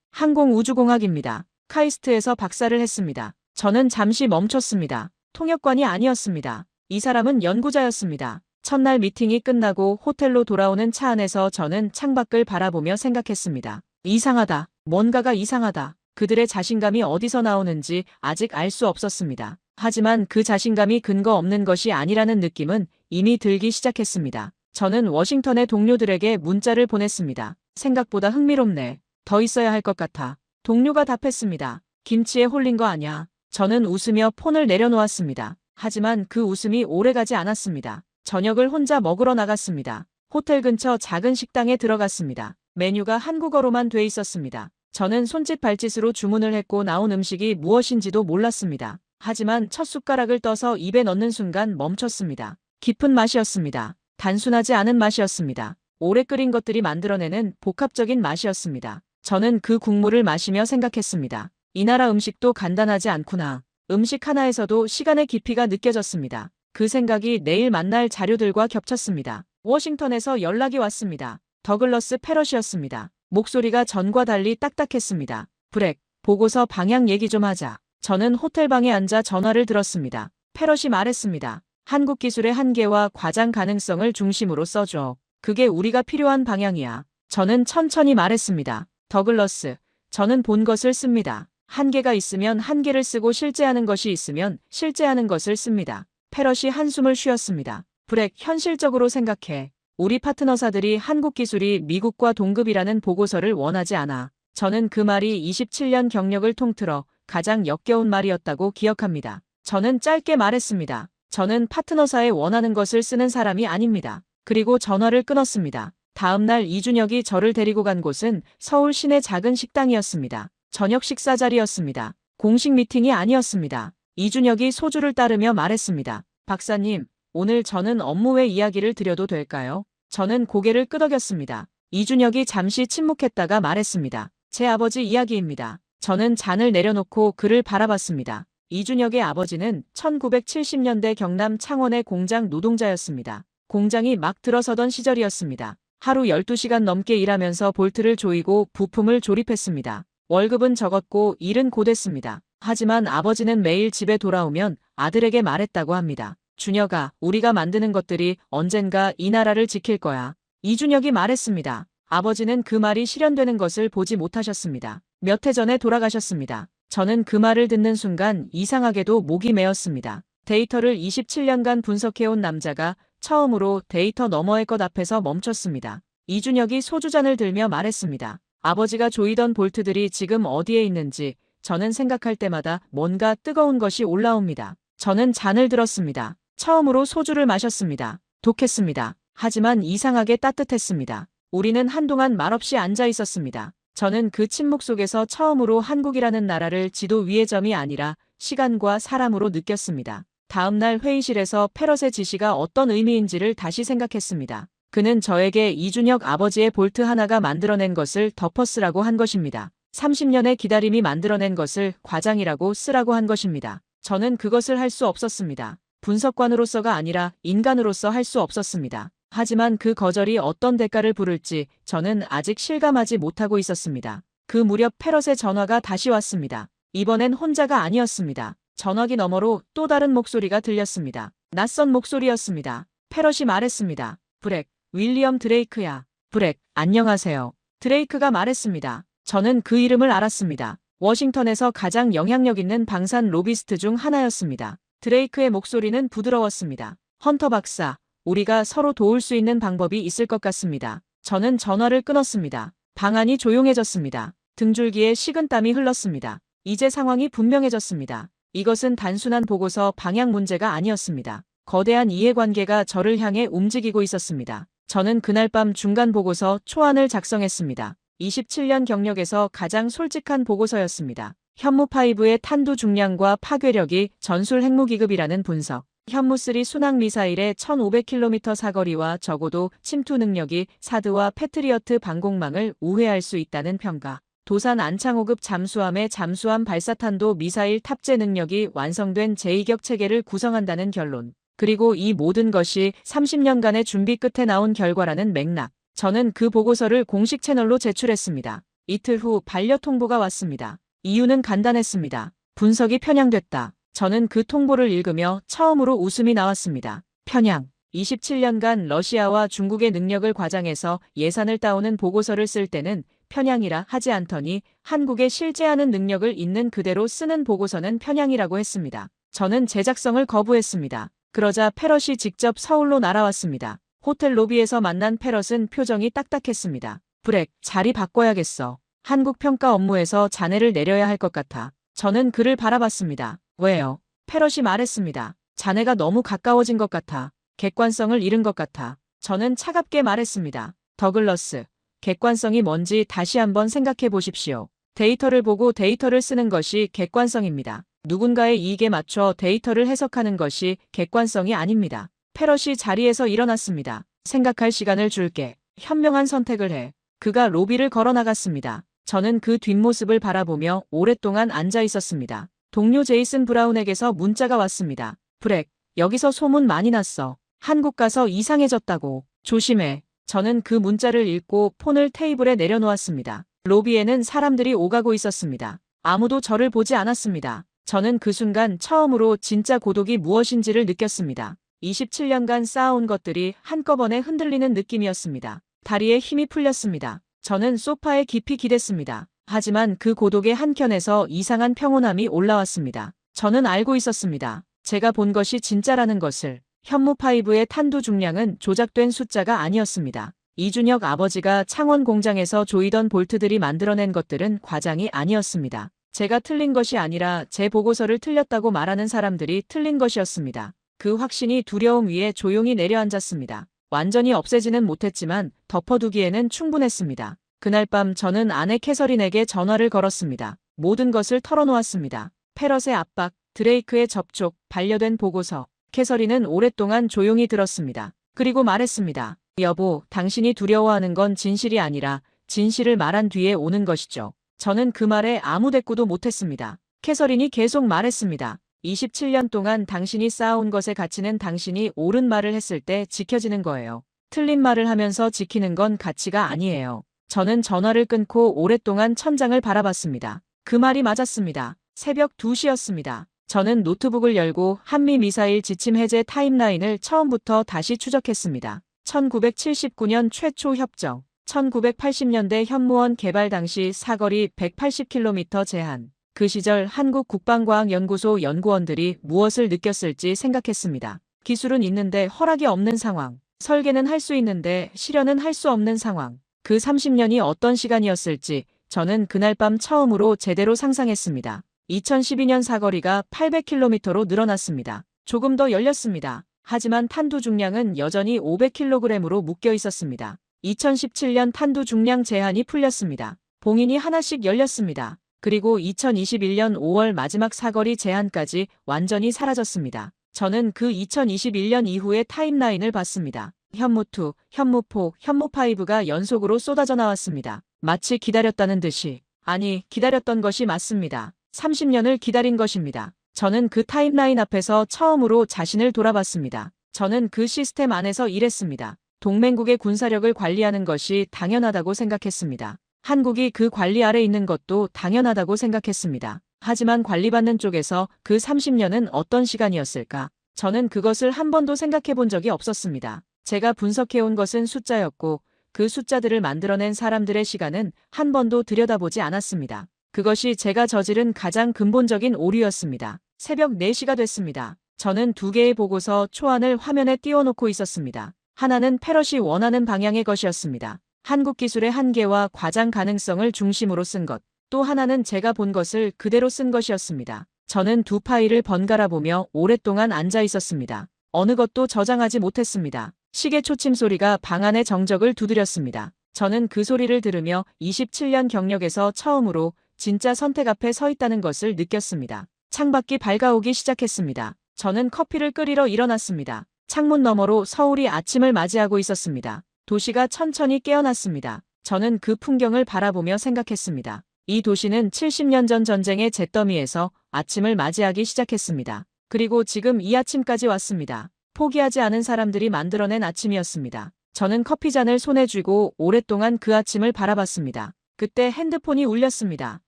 항공우주공학입니다. 카이스트에서 박사를 했습니다. 저는 잠시 멈췄습니다. 통역관이 아니었습니다. 이 사람은 연구자였습니다. 첫날 미팅이 끝나고 호텔로 돌아오는 차 안에서 저는 창밖을 바라보며 생각했습니다. 이상하다. 뭔가가 이상하다. 그들의 자신감이 어디서 나오는지 아직 알 수 없었습니다. 하지만 그 자신감이 근거 없는 것이 아니라는 느낌은 이미 들기 시작했습니다. 저는 워싱턴의 동료들에게 문자를 보냈습니다. 생각보다 흥미롭네. 더 있어야 할 것 같아. 동료가 답했습니다. 김치에 홀린 거 아냐. 저는 웃으며 폰을 내려놓았습니다. 하지만 그 웃음이 오래가지 않았습니다. 저녁을 혼자 먹으러 나갔습니다. 호텔 근처 작은 식당에 들어갔습니다. 메뉴가 한국어로만 돼 있었습니다. 저는 손짓 발짓으로 주문을 했고 나온 음식이 무엇인지도 몰랐습니다. 하지만 첫 숟가락을 떠서 입에 넣는 순간 멈췄습니다. 깊은 맛이었습니다. 단순하지 않은 맛이었습니다. 오래 끓인 것들이 만들어내는 복합적인 맛이었습니다. 저는 그 국물을 마시며 생각했습니다. 이 나라 음식도 간단하지 않구나. 음식 하나에서도 시간의 깊이가 느껴졌습니다. 그 생각이 내일 만날 자료들과 겹쳤습니다. 워싱턴에서 연락이 왔습니다. 더글러스 패럿이었습니다. 목소리가 전과 달리 딱딱했습니다. 브렉, 보고서 방향 얘기 좀 하자. 저는 호텔방에 앉아 전화를 들었습니다. 패럿이 말했습니다. 한국 기술의 한계와 과장 가능성을 중심으로 써줘. 그게 우리가 필요한 방향이야. 저는 천천히 말했습니다. 더글러스, 저는 본 것을 씁니다. 한계가 있으면 한계를 쓰고 실제하는 것이 있으면 실제하는 것을 씁니다. 패럿이 한숨을 쉬었습니다. 브렉, 현실적으로 생각해. 우리 파트너사들이 한국 기술이 미국과 동급이라는 보고서를 원하지 않아. 저는 그 말이 27년 경력을 통틀어 가장 역겨운 말이었다고 기억합니다. 저는 짧게 말했습니다. 저는 파트너사에 원하는 것을 쓰는 사람이 아닙니다. 그리고 전화를 끊었습니다. 다음 날 이준혁이 저를 데리고 간 곳은 서울 시내 작은 식당이었습니다. 저녁 식사 자리였습니다. 공식 미팅이 아니었습니다. 이준혁이 소주를 따르며 말했습니다. 박사님, 오늘 저는 업무 외 이야기를 드려도 될까요? 저는 고개를 끄덕였습니다. 이준혁이 잠시 침묵했다가 말했습니다. 제 아버지 이야기입니다. 저는 잔을 내려놓고 그를 바라봤습니다. 이준혁의 아버지는 1970년대 경남 창원의 공장 노동자였습니다. 공장이 막 들어서던 시절이었습니다. 하루 12시간 넘게 일하면서 볼트를 조이고 부품을 조립했습니다. 월급은 적었고 일은 고됐습니다. 하지만 아버지는 매일 집에 돌아오면 아들에게 말했다고 합니다. 준혁아, 우리가 만드는 것들이 언젠가 이 나라를 지킬 거야. 이준혁이 말했습니다. 아버지는 그 말이 실현되는 것을 보지 못하셨습니다. 몇 해 전에 돌아가셨습니다. 저는 그 말을 듣는 순간 이상하게도 목이 메었습니다. 데이터를 27년간 분석해온 남자가 처음으로 데이터 너머의 것 앞에서 멈췄습니다. 이준혁이 소주잔을 들며 말했습니다. 아버지가 조이던 볼트들이 지금 어디에 있는지 저는 생각할 때마다 뭔가 뜨거운 것이 올라옵니다. 저는 잔을 들었습니다. 처음으로 소주를 마셨습니다. 독했습니다. 하지만 이상하게 따뜻했습니다. 우리는 한동안 말없이 앉아 있었습니다. 저는 그 침묵 속에서 처음으로 한국이라는 나라를 지도 위의 점이 아니라 시간과 사람으로 느꼈습니다. 다음 날 회의실에서 패럿의 지시가 어떤 의미인지를 다시 생각했습니다. 그는 저에게 이준혁 아버지의 볼트 하나가 만들어낸 것을 덮어쓰라고 한 것입니다. 30년의 기다림이 만들어낸 것을 과장이라고 쓰라고 한 것입니다. 저는 그것을 할 수 없었습니다. 분석관으로서가 아니라 인간으로서 할 수 없었습니다. 하지만 그 거절이 어떤 대가를 부를지 저는 아직 실감하지 못하고 있었습니다. 그 무렵 패럿의 전화가 다시 왔습니다. 이번엔 혼자가 아니었습니다. 전화기 너머로 또 다른 목소리가 들렸습니다. 낯선 목소리였습니다. 패럿이 말했습니다. 브렉, 윌리엄 드레이크야. 브렉, 안녕하세요. 드레이크가 말했습니다. 저는 그 이름을 알았습니다. 워싱턴에서 가장 영향력 있는 방산 로비스트 중 하나였습니다. 드레이크의 목소리는 부드러웠습니다. 헌터 박사, 우리가 서로 도울 수 있는 방법이 있을 것 같습니다. 저는 전화를 끊었습니다. 방안이 조용해졌습니다. 등줄기에 식은땀이 흘렀습니다. 이제 상황이 분명해졌습니다. 이것은 단순한 보고서 방향 문제가 아니었습니다. 거대한 이해관계가 저를 향해 움직이고 있었습니다. 저는 그날 밤 중간 보고서 초안을 작성했습니다. 27년 경력에서 가장 솔직한 보고서였습니다. 현무5의 탄두 중량과 파괴력이 전술 핵무기급이라는 분석. 현무3 순항 미사일의 1500km 사거리와 적어도 침투 능력이 사드와 패트리어트 방공망을 우회할 수 있다는 평가. 도산 안창호급 잠수함의 잠수함 발사탄도 미사일 탑재 능력이 완성된 제2격 체계를 구성한다는 결론. 그리고 이 모든 것이 30년간의 준비 끝에 나온 결과라는 맥락. 저는 그 보고서를 공식 채널로 제출했습니다. 이틀 후 반려 통보가 왔습니다. 이유는 간단했습니다. 분석이 편향됐다. 저는 그 통보를 읽으며 처음으로 웃음이 나왔습니다. 편향. 27년간 러시아와 중국의 능력을 과장해서 예산을 따오는 보고서를 쓸 때는 편향이라 하지 않더니 한국에 실제하는 능력을 있는 그대로 쓰는 보고서는 편향이라고 했습니다. 저는 제작성을 거부했습니다. 그러자 패럿이 직접 서울로 날아왔습니다. 호텔 로비에서 만난 패럿은 표정이 딱딱했습니다. 브렉, 자리 바꿔야겠어. 한국 평가 업무에서 자네를 내려야 할 것 같아. 저는 그를 바라봤습니다. 왜요? 패럿이 말했습니다. 자네가 너무 가까워진 것 같아. 객관성을 잃은 것 같아. 저는 차갑게 말했습니다. 더글러스, 객관성이 뭔지 다시 한번 생각해 보십시오. 데이터를 보고 데이터를 쓰는 것이 객관성입니다. 누군가의 이익에 맞춰 데이터를 해석하는 것이 객관성이 아닙니다. 패럿이 자리에서 일어났습니다. 생각할 시간을 줄게. 현명한 선택을 해. 그가 로비를 걸어 나갔습니다. 저는 그 뒷모습을 바라보며 오랫동안 앉아 있었습니다. 동료 제이슨 브라운에게서 문자가 왔습니다. 브렉, 여기서 소문 많이 났어. 한국 가서 이상해졌다고. 조심해. 저는 그 문자를 읽고 폰을 테이블에 내려놓았습니다. 로비에는 사람들이 오가고 있었습니다. 아무도 저를 보지 않았습니다. 저는 그 순간 처음으로 진짜 고독이 무엇인지를 느꼈습니다. 27년간 쌓아온 것들이 한꺼번에 흔들리는 느낌이었습니다. 다리에 힘이 풀렸습니다. 저는 소파에 깊이 기댔습니다. 하지만 그 고독의 한켠에서 이상한 평온함이 올라왔습니다. 저는 알고 있었습니다. 제가 본 것이 진짜라는 것을. 현무5의 탄두 중량은 조작된 숫자가 아니었습니다. 이준혁 아버지가 창원 공장에서 조이던 볼트들이 만들어낸 것들은 과장이 아니었습니다. 제가 틀린 것이 아니라 제 보고서를 틀렸다고 말하는 사람들이 틀린 것이었습니다. 그 확신이 두려움 위에 조용히 내려앉았습니다. 완전히 없애지는 못했지만 덮어두기에는 충분했습니다. 그날 밤 저는 아내 캐서린에게 전화를 걸었습니다. 모든 것을 털어놓았습니다. 페럿의 압박, 드레이크의 접촉, 반려된 보고서. 캐서린은 오랫동안 조용히 들었습니다. 그리고 말했습니다. 여보, 당신이 두려워하는 건 진실이 아니라 진실을 말한 뒤에 오는 것이죠. 저는 그 말에 아무 대꾸도 못했습니다. 캐서린이 계속 말했습니다. 27년 동안 당신이 쌓아온 것의 가치는 당신이 옳은 말을 했을 때 지켜지는 거예요. 틀린 말을 하면서 지키는 건 가치가 아니에요. 저는 전화를 끊고 오랫동안 천장을 바라봤습니다. 그 말이 맞았습니다. 새벽 2시였습니다. 저는 노트북을 열고 한미 미사일 지침 해제 타임라인을 처음부터 다시 추적했습니다. 1979년 최초 협정, 1980년대 현무원 개발 당시 사거리 180km 제한. 그 시절 한국 국방과학연구소 연구원들이 무엇을 느꼈을지 생각했습니다. 기술은 있는데 허락이 없는 상황. 설계는 할 수 있는데 실현은 할 수 없는 상황. 그 30년이 어떤 시간이었을지 저는 그날 밤 처음으로 제대로 상상했습니다. 2012년 사거리가 800km로 늘어났습니다. 조금 더 열렸습니다. 하지만 탄두 중량은 여전히 500kg으로 묶여 있었습니다. 2017년 탄두 중량 제한이 풀렸습니다. 봉인이 하나씩 열렸습니다. 그리고 2021년 5월 마지막 사거리 제한까지 완전히 사라졌습니다. 저는 그 2021년 이후의 타임라인을 봤습니다. 현무2, 현무4, 현무5가 연속으로 쏟아져 나왔습니다. 마치 기다렸다는 듯이. 아니, 기다렸던 것이 맞습니다. 30년을 기다린 것입니다. 저는 그 타임라인 앞에서 처음으로 자신을 돌아봤습니다. 저는 그 시스템 안에서 일했습니다. 동맹국의 군사력을 관리하는 것이 당연하다고 생각했습니다. 한국이 그 관리 아래 있는 것도 당연하다고 생각했습니다. 하지만 관리받는 쪽에서 그 30년은 어떤 시간이었을까? 저는 그것을 한 번도 생각해 본 적이 없었습니다. 제가 분석해온 것은 숫자였고 그 숫자들을 만들어낸 사람들의 시간은 한 번도 들여다보지 않았습니다. 그것이 제가 저지른 가장 근본적인 오류였습니다. 새벽 4시가 됐습니다. 저는 2개의 보고서 초안을 화면에 띄워놓고 있었습니다. 하나는 페럿이 원하는 방향의 것이었습니다. 한국 기술의 한계와 과장 가능성을 중심으로 쓴 것. 또 하나는 제가 본 것을 그대로 쓴 것이었습니다. 저는 두 파일을 번갈아 보며 오랫동안 앉아 있었습니다. 어느 것도 저장하지 못했습니다. 시계 초침 소리가 방 안의 정적을 두드렸습니다. 저는 그 소리를 들으며 27년 경력에서 처음으로 진짜 선택 앞에 서 있다는 것을 느꼈습니다. 창밖이 밝아오기 시작했습니다. 저는 커피를 끓이러 일어났습니다. 창문 너머로 서울이 아침을 맞이하고 있었습니다. 도시가 천천히 깨어났습니다. 저는 그 풍경을 바라보며 생각했습니다. 이 도시는 70년 전 전쟁의 잿더미에서 아침을 맞이하기 시작했습니다. 그리고 지금 이 아침까지 왔습니다. 포기하지 않은 사람들이 만들어낸 아침이었습니다. 저는 커피잔을 손에 쥐고 오랫동안 그 아침을 바라봤습니다. 그때 핸드폰이 울렸습니다.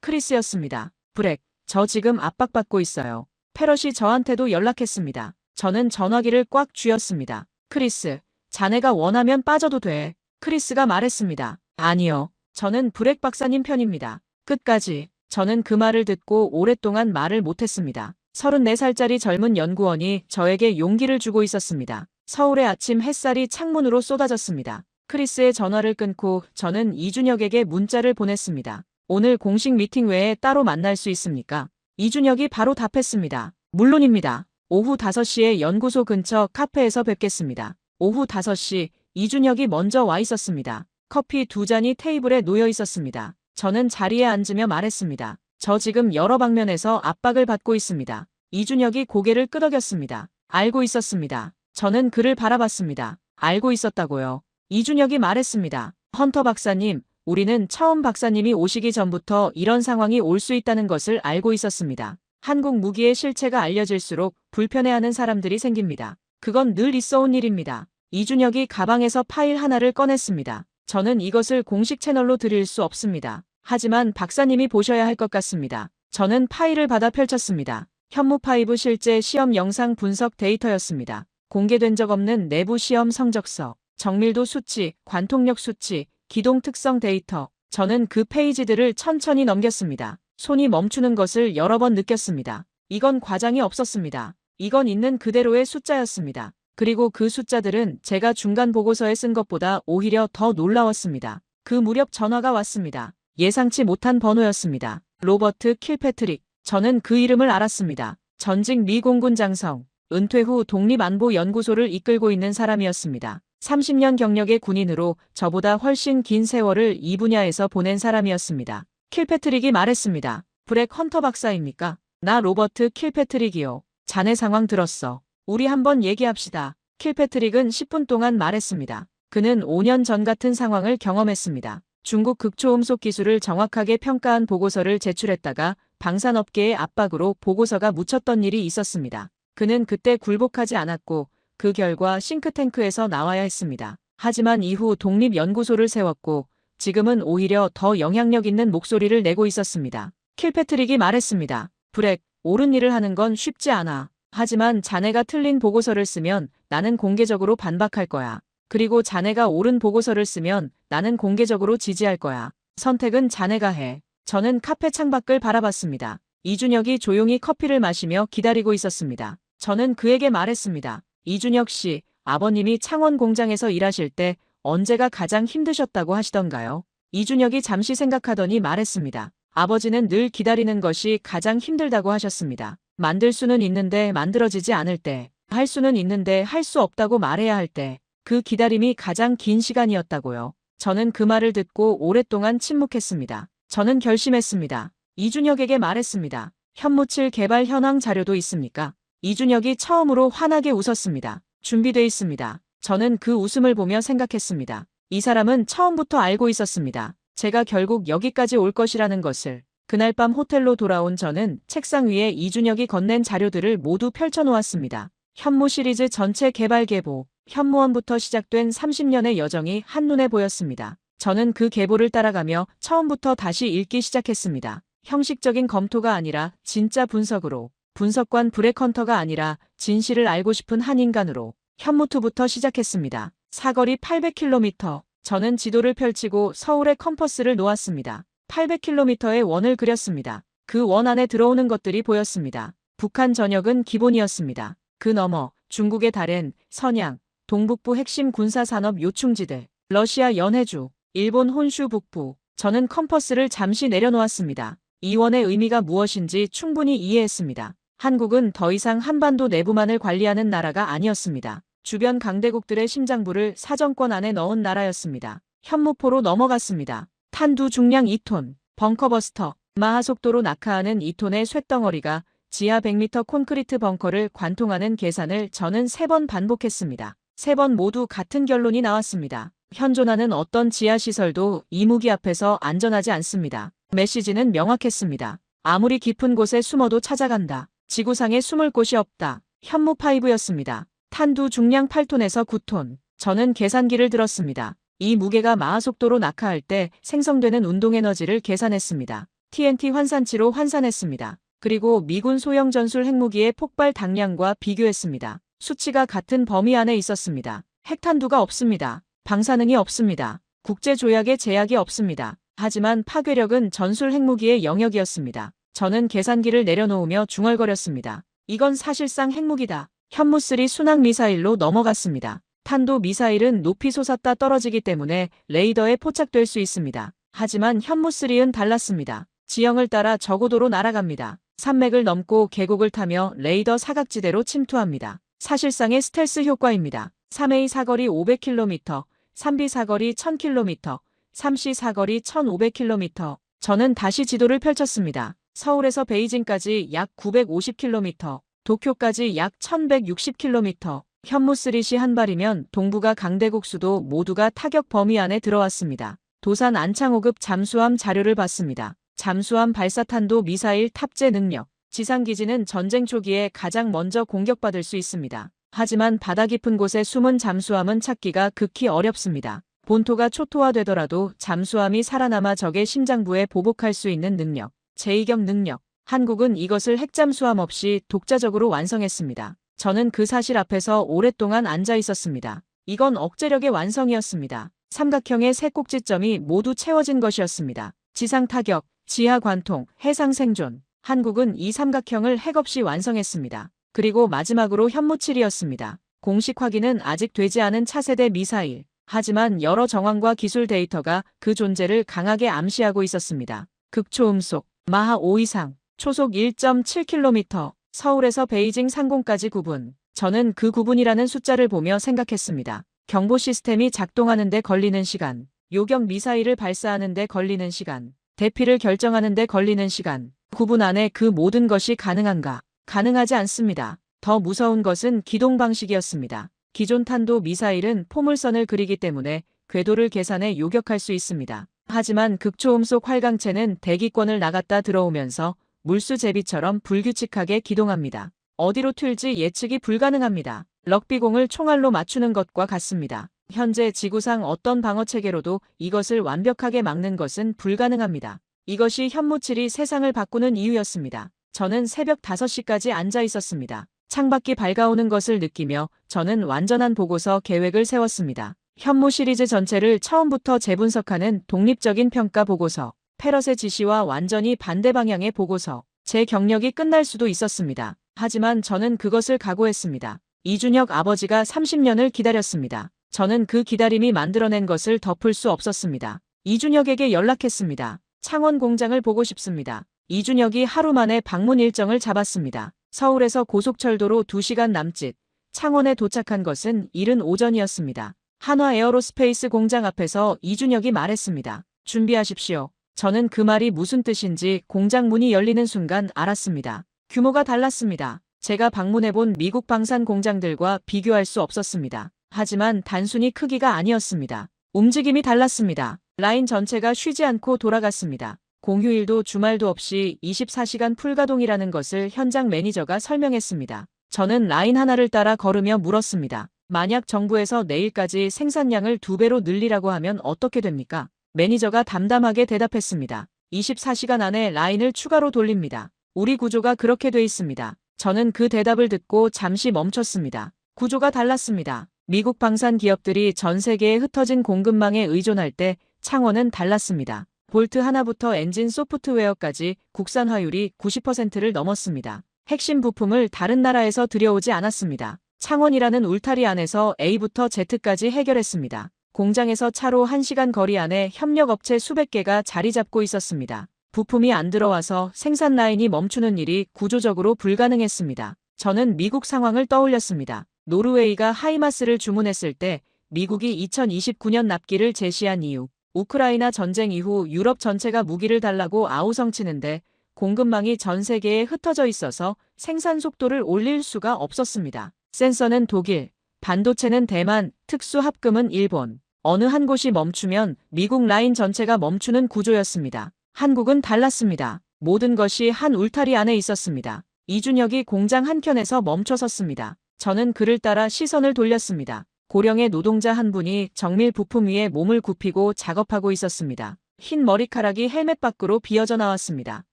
크리스였습니다. 브렉, 저 지금 압박받고 있어요. 페럿이 저한테도 연락했습니다. 저는 전화기를 꽉 쥐었습니다. 크리스, 자네가 원하면 빠져도 돼. 크리스가 말했습니다. 아니요. 저는 브렉 박사님 편입니다. 끝까지. 저는 그 말을 듣고 오랫동안 말을 못했습니다. 34살짜리 젊은 연구원이 저에게 용기를 주고 있었습니다. 서울의 아침 햇살이 창문으로 쏟아졌습니다. 크리스의 전화를 끊고 저는 이준혁에게 문자를 보냈습니다. 오늘 공식 미팅 외에 따로 만날 수 있습니까? 이준혁이 바로 답했습니다. 물론입니다. 오후 5시에 연구소 근처 카페에서 뵙겠습니다. 오후 5시, 이준혁이 먼저 와 있었습니다. 커피 2잔이 테이블에 놓여 있었습니다. 저는 자리에 앉으며 말했습니다. 저 지금 여러 방면에서 압박을 받고 있습니다. 이준혁이 고개를 끄덕였습니다. 알고 있었습니다. 저는 그를 바라봤습니다. 알고 있었다고요. 이준혁이 말했습니다. 헌터 박사님, 우리는 처음 박사님이 오시기 전부터 이런 상황이 올 수 있다는 것을 알고 있었습니다. 한국 무기의 실체가 알려질수록 불편해하는 사람들이 생깁니다. 그건 늘 있어온 일입니다. 이준혁이 가방에서 파일 하나를 꺼냈습니다. 저는 이것을 공식 채널로 드릴 수 없습니다. 하지만 박사님이 보셔야 할 것 같습니다. 저는 파일을 받아 펼쳤습니다. 현무5 실제 시험 영상 분석 데이터였습니다. 공개된 적 없는 내부 시험 성적서, 정밀도 수치, 관통력 수치, 기동 특성 데이터. 저는 그 페이지들을 천천히 넘겼습니다. 손이 멈추는 것을 여러 번 느꼈습니다. 이건 과장이 없었습니다. 이건 있는 그대로의 숫자였습니다. 그리고 그 숫자들은 제가 중간 보고서에 쓴 것보다 오히려 더 놀라웠습니다. 그 무렵 전화가 왔습니다. 예상치 못한 번호였습니다. 로버트 킬패트릭. 저는 그 이름을 알았습니다. 전직 미 공군 장성, 은퇴 후 독립안보연구소를 이끌고 있는 사람이었습니다. 30년 경력의 군인으로 저보다 훨씬 긴 세월을 이 분야에서 보낸 사람이었습니다. 킬패트릭이 말했습니다. 브렉 헌터 박사입니까? 나 로버트 킬패트릭이요. 자네 상황 들었어. 우리 한번 얘기합시다. 킬패트릭은 10분 동안 말했습니다. 그는 5년 전 같은 상황을 경험했습니다. 중국 극초음속 기술을 정확하게 평가한 보고서를 제출했다가 방산업계의 압박으로 보고서가 묻혔던 일이 있었습니다. 그는 그때 굴복하지 않았고 그 결과 싱크탱크에서 나와야 했습니다. 하지만 이후 독립연구소를 세웠고 지금은 오히려 더 영향력 있는 목소리를 내고 있었습니다. 킬패트릭이 말했습니다. 브렉, 옳은 일을 하는 건 쉽지 않아. 하지만 자네가 틀린 보고서를 쓰면 나는 공개적으로 반박할 거야. 그리고 자네가 옳은 보고서를 쓰면 나는 공개적으로 지지할 거야. 선택은 자네가 해. 저는 카페 창밖을 바라봤습니다. 이준혁이 조용히 커피를 마시며 기다리고 있었습니다. 저는 그에게 말했습니다. 이준혁 씨, 아버님이 창원 공장에서 일하실 때 언제가 가장 힘드셨다고 하시던가요? 이준혁이 잠시 생각하더니 말했습니다. 아버지는 늘 기다리는 것이 가장 힘들다고 하셨습니다. 만들 수는 있는데 만들어지지 않을 때, 할 수는 있는데 할 수 없다고 말해야 할 때, 그 기다림이 가장 긴 시간이었다고요. 저는 그 말을 듣고 오랫동안 침묵했습니다. 저는 결심했습니다. 이준혁에게 말했습니다. 현무7 개발 현황 자료도 있습니까? 이준혁이 처음으로 환하게 웃었습니다. 준비돼 있습니다. 저는 그 웃음을 보며 생각했습니다. 이 사람은 처음부터 알고 있었습니다. 제가 결국 여기까지 올 것이라는 것을. 그날 밤 호텔로 돌아온 저는 책상 위에 이준혁이 건넨 자료들을 모두 펼쳐놓았습니다. 현무 시리즈 전체 개발 계보, 현무원부터 시작된 30년의 여정이 한눈에 보였습니다. 저는 그 계보를 따라가며 처음부터 다시 읽기 시작했습니다. 형식적인 검토가 아니라 진짜 분석으로, 분석관 브렉 헌터가 아니라 진실을 알고 싶은 한 인간으로, 현무2부터 시작했습니다. 사거리 800km. 저는 지도를 펼치고 서울의 컴퍼스를 놓았습니다. 800km의 원을 그렸습니다. 그 원 안에 들어오는 것들이 보였습니다. 북한 전역은 기본이었습니다. 그 너머 중국의 다롄, 선양, 동북부 핵심 군사산업 요충지들, 러시아 연해주, 일본 혼슈 북부. 저는 컴퍼스를 잠시 내려놓았습니다. 이 원의 의미가 무엇인지 충분히 이해했습니다. 한국은 더 이상 한반도 내부만을 관리하는 나라가 아니었습니다. 주변 강대국들의 심장부를 사정권 안에 넣은 나라였습니다. 현무포로 넘어갔습니다. 탄두 중량 2톤, 벙커버스터, 마하속도로 낙하하는 2톤의 쇳덩어리가 지하 100m 콘크리트 벙커를 관통하는 계산을 저는 3번 반복했습니다. 3번 모두 같은 결론이 나왔습니다. 현존하는 어떤 지하시설도 이 무기 앞에서 안전하지 않습니다. 메시지는 명확했습니다. 아무리 깊은 곳에 숨어도 찾아간다. 지구상에 숨을 곳이 없다. 현무5였습니다. 탄두 중량 8톤에서 9톤. 저는 계산기를 들었습니다. 이 무게가 마하속도로 낙하할 때 생성되는 운동에너지를 계산했습니다. TNT 환산치로 환산했습니다. 그리고 미군 소형 전술 핵무기의 폭발 당량과 비교했습니다. 수치가 같은 범위 안에 있었습니다. 핵탄두가 없습니다. 방사능이 없습니다. 국제조약의 제약이 없습니다. 하지만 파괴력은 전술 핵무기의 영역이었습니다. 저는 계산기를 내려놓으며 중얼거렸습니다. 이건 사실상 핵무기다. 현무3 순항미사일로 넘어갔습니다. 탄도 미사일은 높이 솟았다 떨어지기 때문에 레이더에 포착될 수 있습니다. 하지만 현무3은 달랐습니다. 지형을 따라 저고도로 날아갑니다. 산맥을 넘고 계곡을 타며 레이더 사각지대로 침투합니다. 사실상의 스텔스 효과입니다. 3A 사거리 500km, 3B 사거리 1000km, 3C 사거리 1500km. 저는 다시 지도를 펼쳤습니다. 서울에서 베이징까지 약 950km, 도쿄까지 약 1160km. 현무3시 한 발이면 동북아 강대국 수도 모두가 타격 범위 안에 들어왔습니다. 도산 안창호급 잠수함 자료를 봤습니다. 잠수함 발사탄도 미사일 탑재 능력. 지상기지는 전쟁 초기에 가장 먼저 공격받을 수 있습니다. 하지만 바다 깊은 곳에 숨은 잠수함은 찾기가 극히 어렵습니다. 본토가 초토화되더라도 잠수함이 살아남아 적의 심장부에 보복할 수 있는 능력, 제2격 능력. 한국은 이것을 핵잠수함 없이 독자적으로 완성했습니다. 저는 그 사실 앞에서 오랫동안 앉아 있었습니다. 이건 억제력의 완성이었습니다. 삼각형의 세 꼭지점이 모두 채워진 것이었습니다. 지상 타격, 지하 관통, 해상 생존. 한국은 이 삼각형을 핵 없이 완성했습니다. 그리고 마지막으로 현무7이었습니다. 공식 확인은 아직 되지 않은 차세대 미사일. 하지만 여러 정황과 기술 데이터가 그 존재를 강하게 암시하고 있었습니다. 극초음속, 마하 5 이상, 초속 1.7km, 서울에서 베이징 상공까지 9분. 저는 그 9분이라는 숫자를 보며 생각했습니다. 경보 시스템이 작동하는 데 걸리는 시간, 요격 미사일을 발사하는 데 걸리는 시간, 대피를 결정하는 데 걸리는 시간, 9분 안에 그 모든 것이 가능한가? 가능하지 않습니다. 더 무서운 것은 기동 방식이었습니다. 기존 탄도 미사일은 포물선을 그리기 때문에 궤도를 계산해 요격할 수 있습니다. 하지만 극초음속 활강체는 대기권을 나갔다 들어오면서 물수제비처럼 불규칙하게 기동합니다. 어디로 튈지 예측이 불가능합니다. 럭비공을 총알로 맞추는 것과 같습니다. 현재 지구상 어떤 방어체계로도 이것을 완벽하게 막는 것은 불가능합니다. 이것이 현무7이 세상을 바꾸는 이유였습니다. 저는 새벽 5시까지 앉아 있었습니다. 창밖이 밝아오는 것을 느끼며 저는 완전한 보고서 계획을 세웠습니다. 현무 시리즈 전체를 처음부터 재분석하는 독립적인 평가 보고서, 패럿의 지시와 완전히 반대 방향의 보고서. 제 경력이 끝날 수도 있었습니다. 하지만 저는 그것을 각오했습니다. 이준혁 아버지가 30년을 기다렸습니다. 저는 그 기다림이 만들어낸 것을 덮을 수 없었습니다. 이준혁에게 연락했습니다. 창원 공장을 보고 싶습니다. 이준혁이 하루 만에 방문 일정을 잡았습니다. 서울에서 고속철도로 2시간 남짓, 창원에 도착한 것은 이른 오전이었습니다. 한화 에어로스페이스 공장 앞에서 이준혁이 말했습니다. 준비하십시오. 저는 그 말이 무슨 뜻인지 공장 문이 열리는 순간 알았습니다. 규모가 달랐습니다. 제가 방문해본 미국 방산 공장들과 비교할 수 없었습니다. 하지만 단순히 크기가 아니었습니다. 움직임이 달랐습니다. 라인 전체가 쉬지 않고 돌아갔습니다. 공휴일도 주말도 없이 24시간 풀가동이라는 것을 현장 매니저가 설명했습니다. 저는 라인 하나를 따라 걸으며 물었습니다. 만약 정부에서 내일까지 생산량을 2배로 늘리라고 하면 어떻게 됩니까? 매니저가 담담하게 대답했습니다. 24시간 안에 라인을 추가로 돌립니다. 우리 구조가 그렇게 돼 있습니다. 저는 그 대답을 듣고 잠시 멈췄습니다. 구조가 달랐습니다. 미국 방산 기업들이 전 세계에 흩어진 공급망에 의존할 때 창원은 달랐습니다. 볼트 하나부터 엔진 소프트웨어까지 국산화율이 90%를 넘었습니다. 핵심 부품을 다른 나라에서 들여오지 않았습니다. 창원이라는 울타리 안에서 A부터 Z까지 해결했습니다. 공장에서 차로 1시간 거리 안에 협력업체 수백 개가 자리 잡고 있었습니다. 부품이 안 들어와서 생산 라인이 멈추는 일이 구조적으로 불가능했습니다. 저는 미국 상황을 떠올렸습니다. 노르웨이가 하이마스를 주문했을 때 미국이 2029년 납기를 제시한 이유, 우크라이나 전쟁 이후 유럽 전체가 무기를 달라고 아우성치는데 공급망이 전 세계에 흩어져 있어서 생산 속도를 올릴 수가 없었습니다. 센서는 독일, 반도체는 대만, 특수 합금은 일본. 어느 한 곳이 멈추면 미국 라인 전체가 멈추는 구조였습니다. 한국은 달랐습니다. 모든 것이 한 울타리 안에 있었습니다. 이준혁이 공장 한켠에서 멈춰 섰습니다. 저는 그를 따라 시선을 돌렸습니다. 고령의 노동자 한 분이 정밀 부품 위에 몸을 굽히고 작업하고 있었습니다. 흰 머리카락이 헬멧 밖으로 비어져 나왔습니다.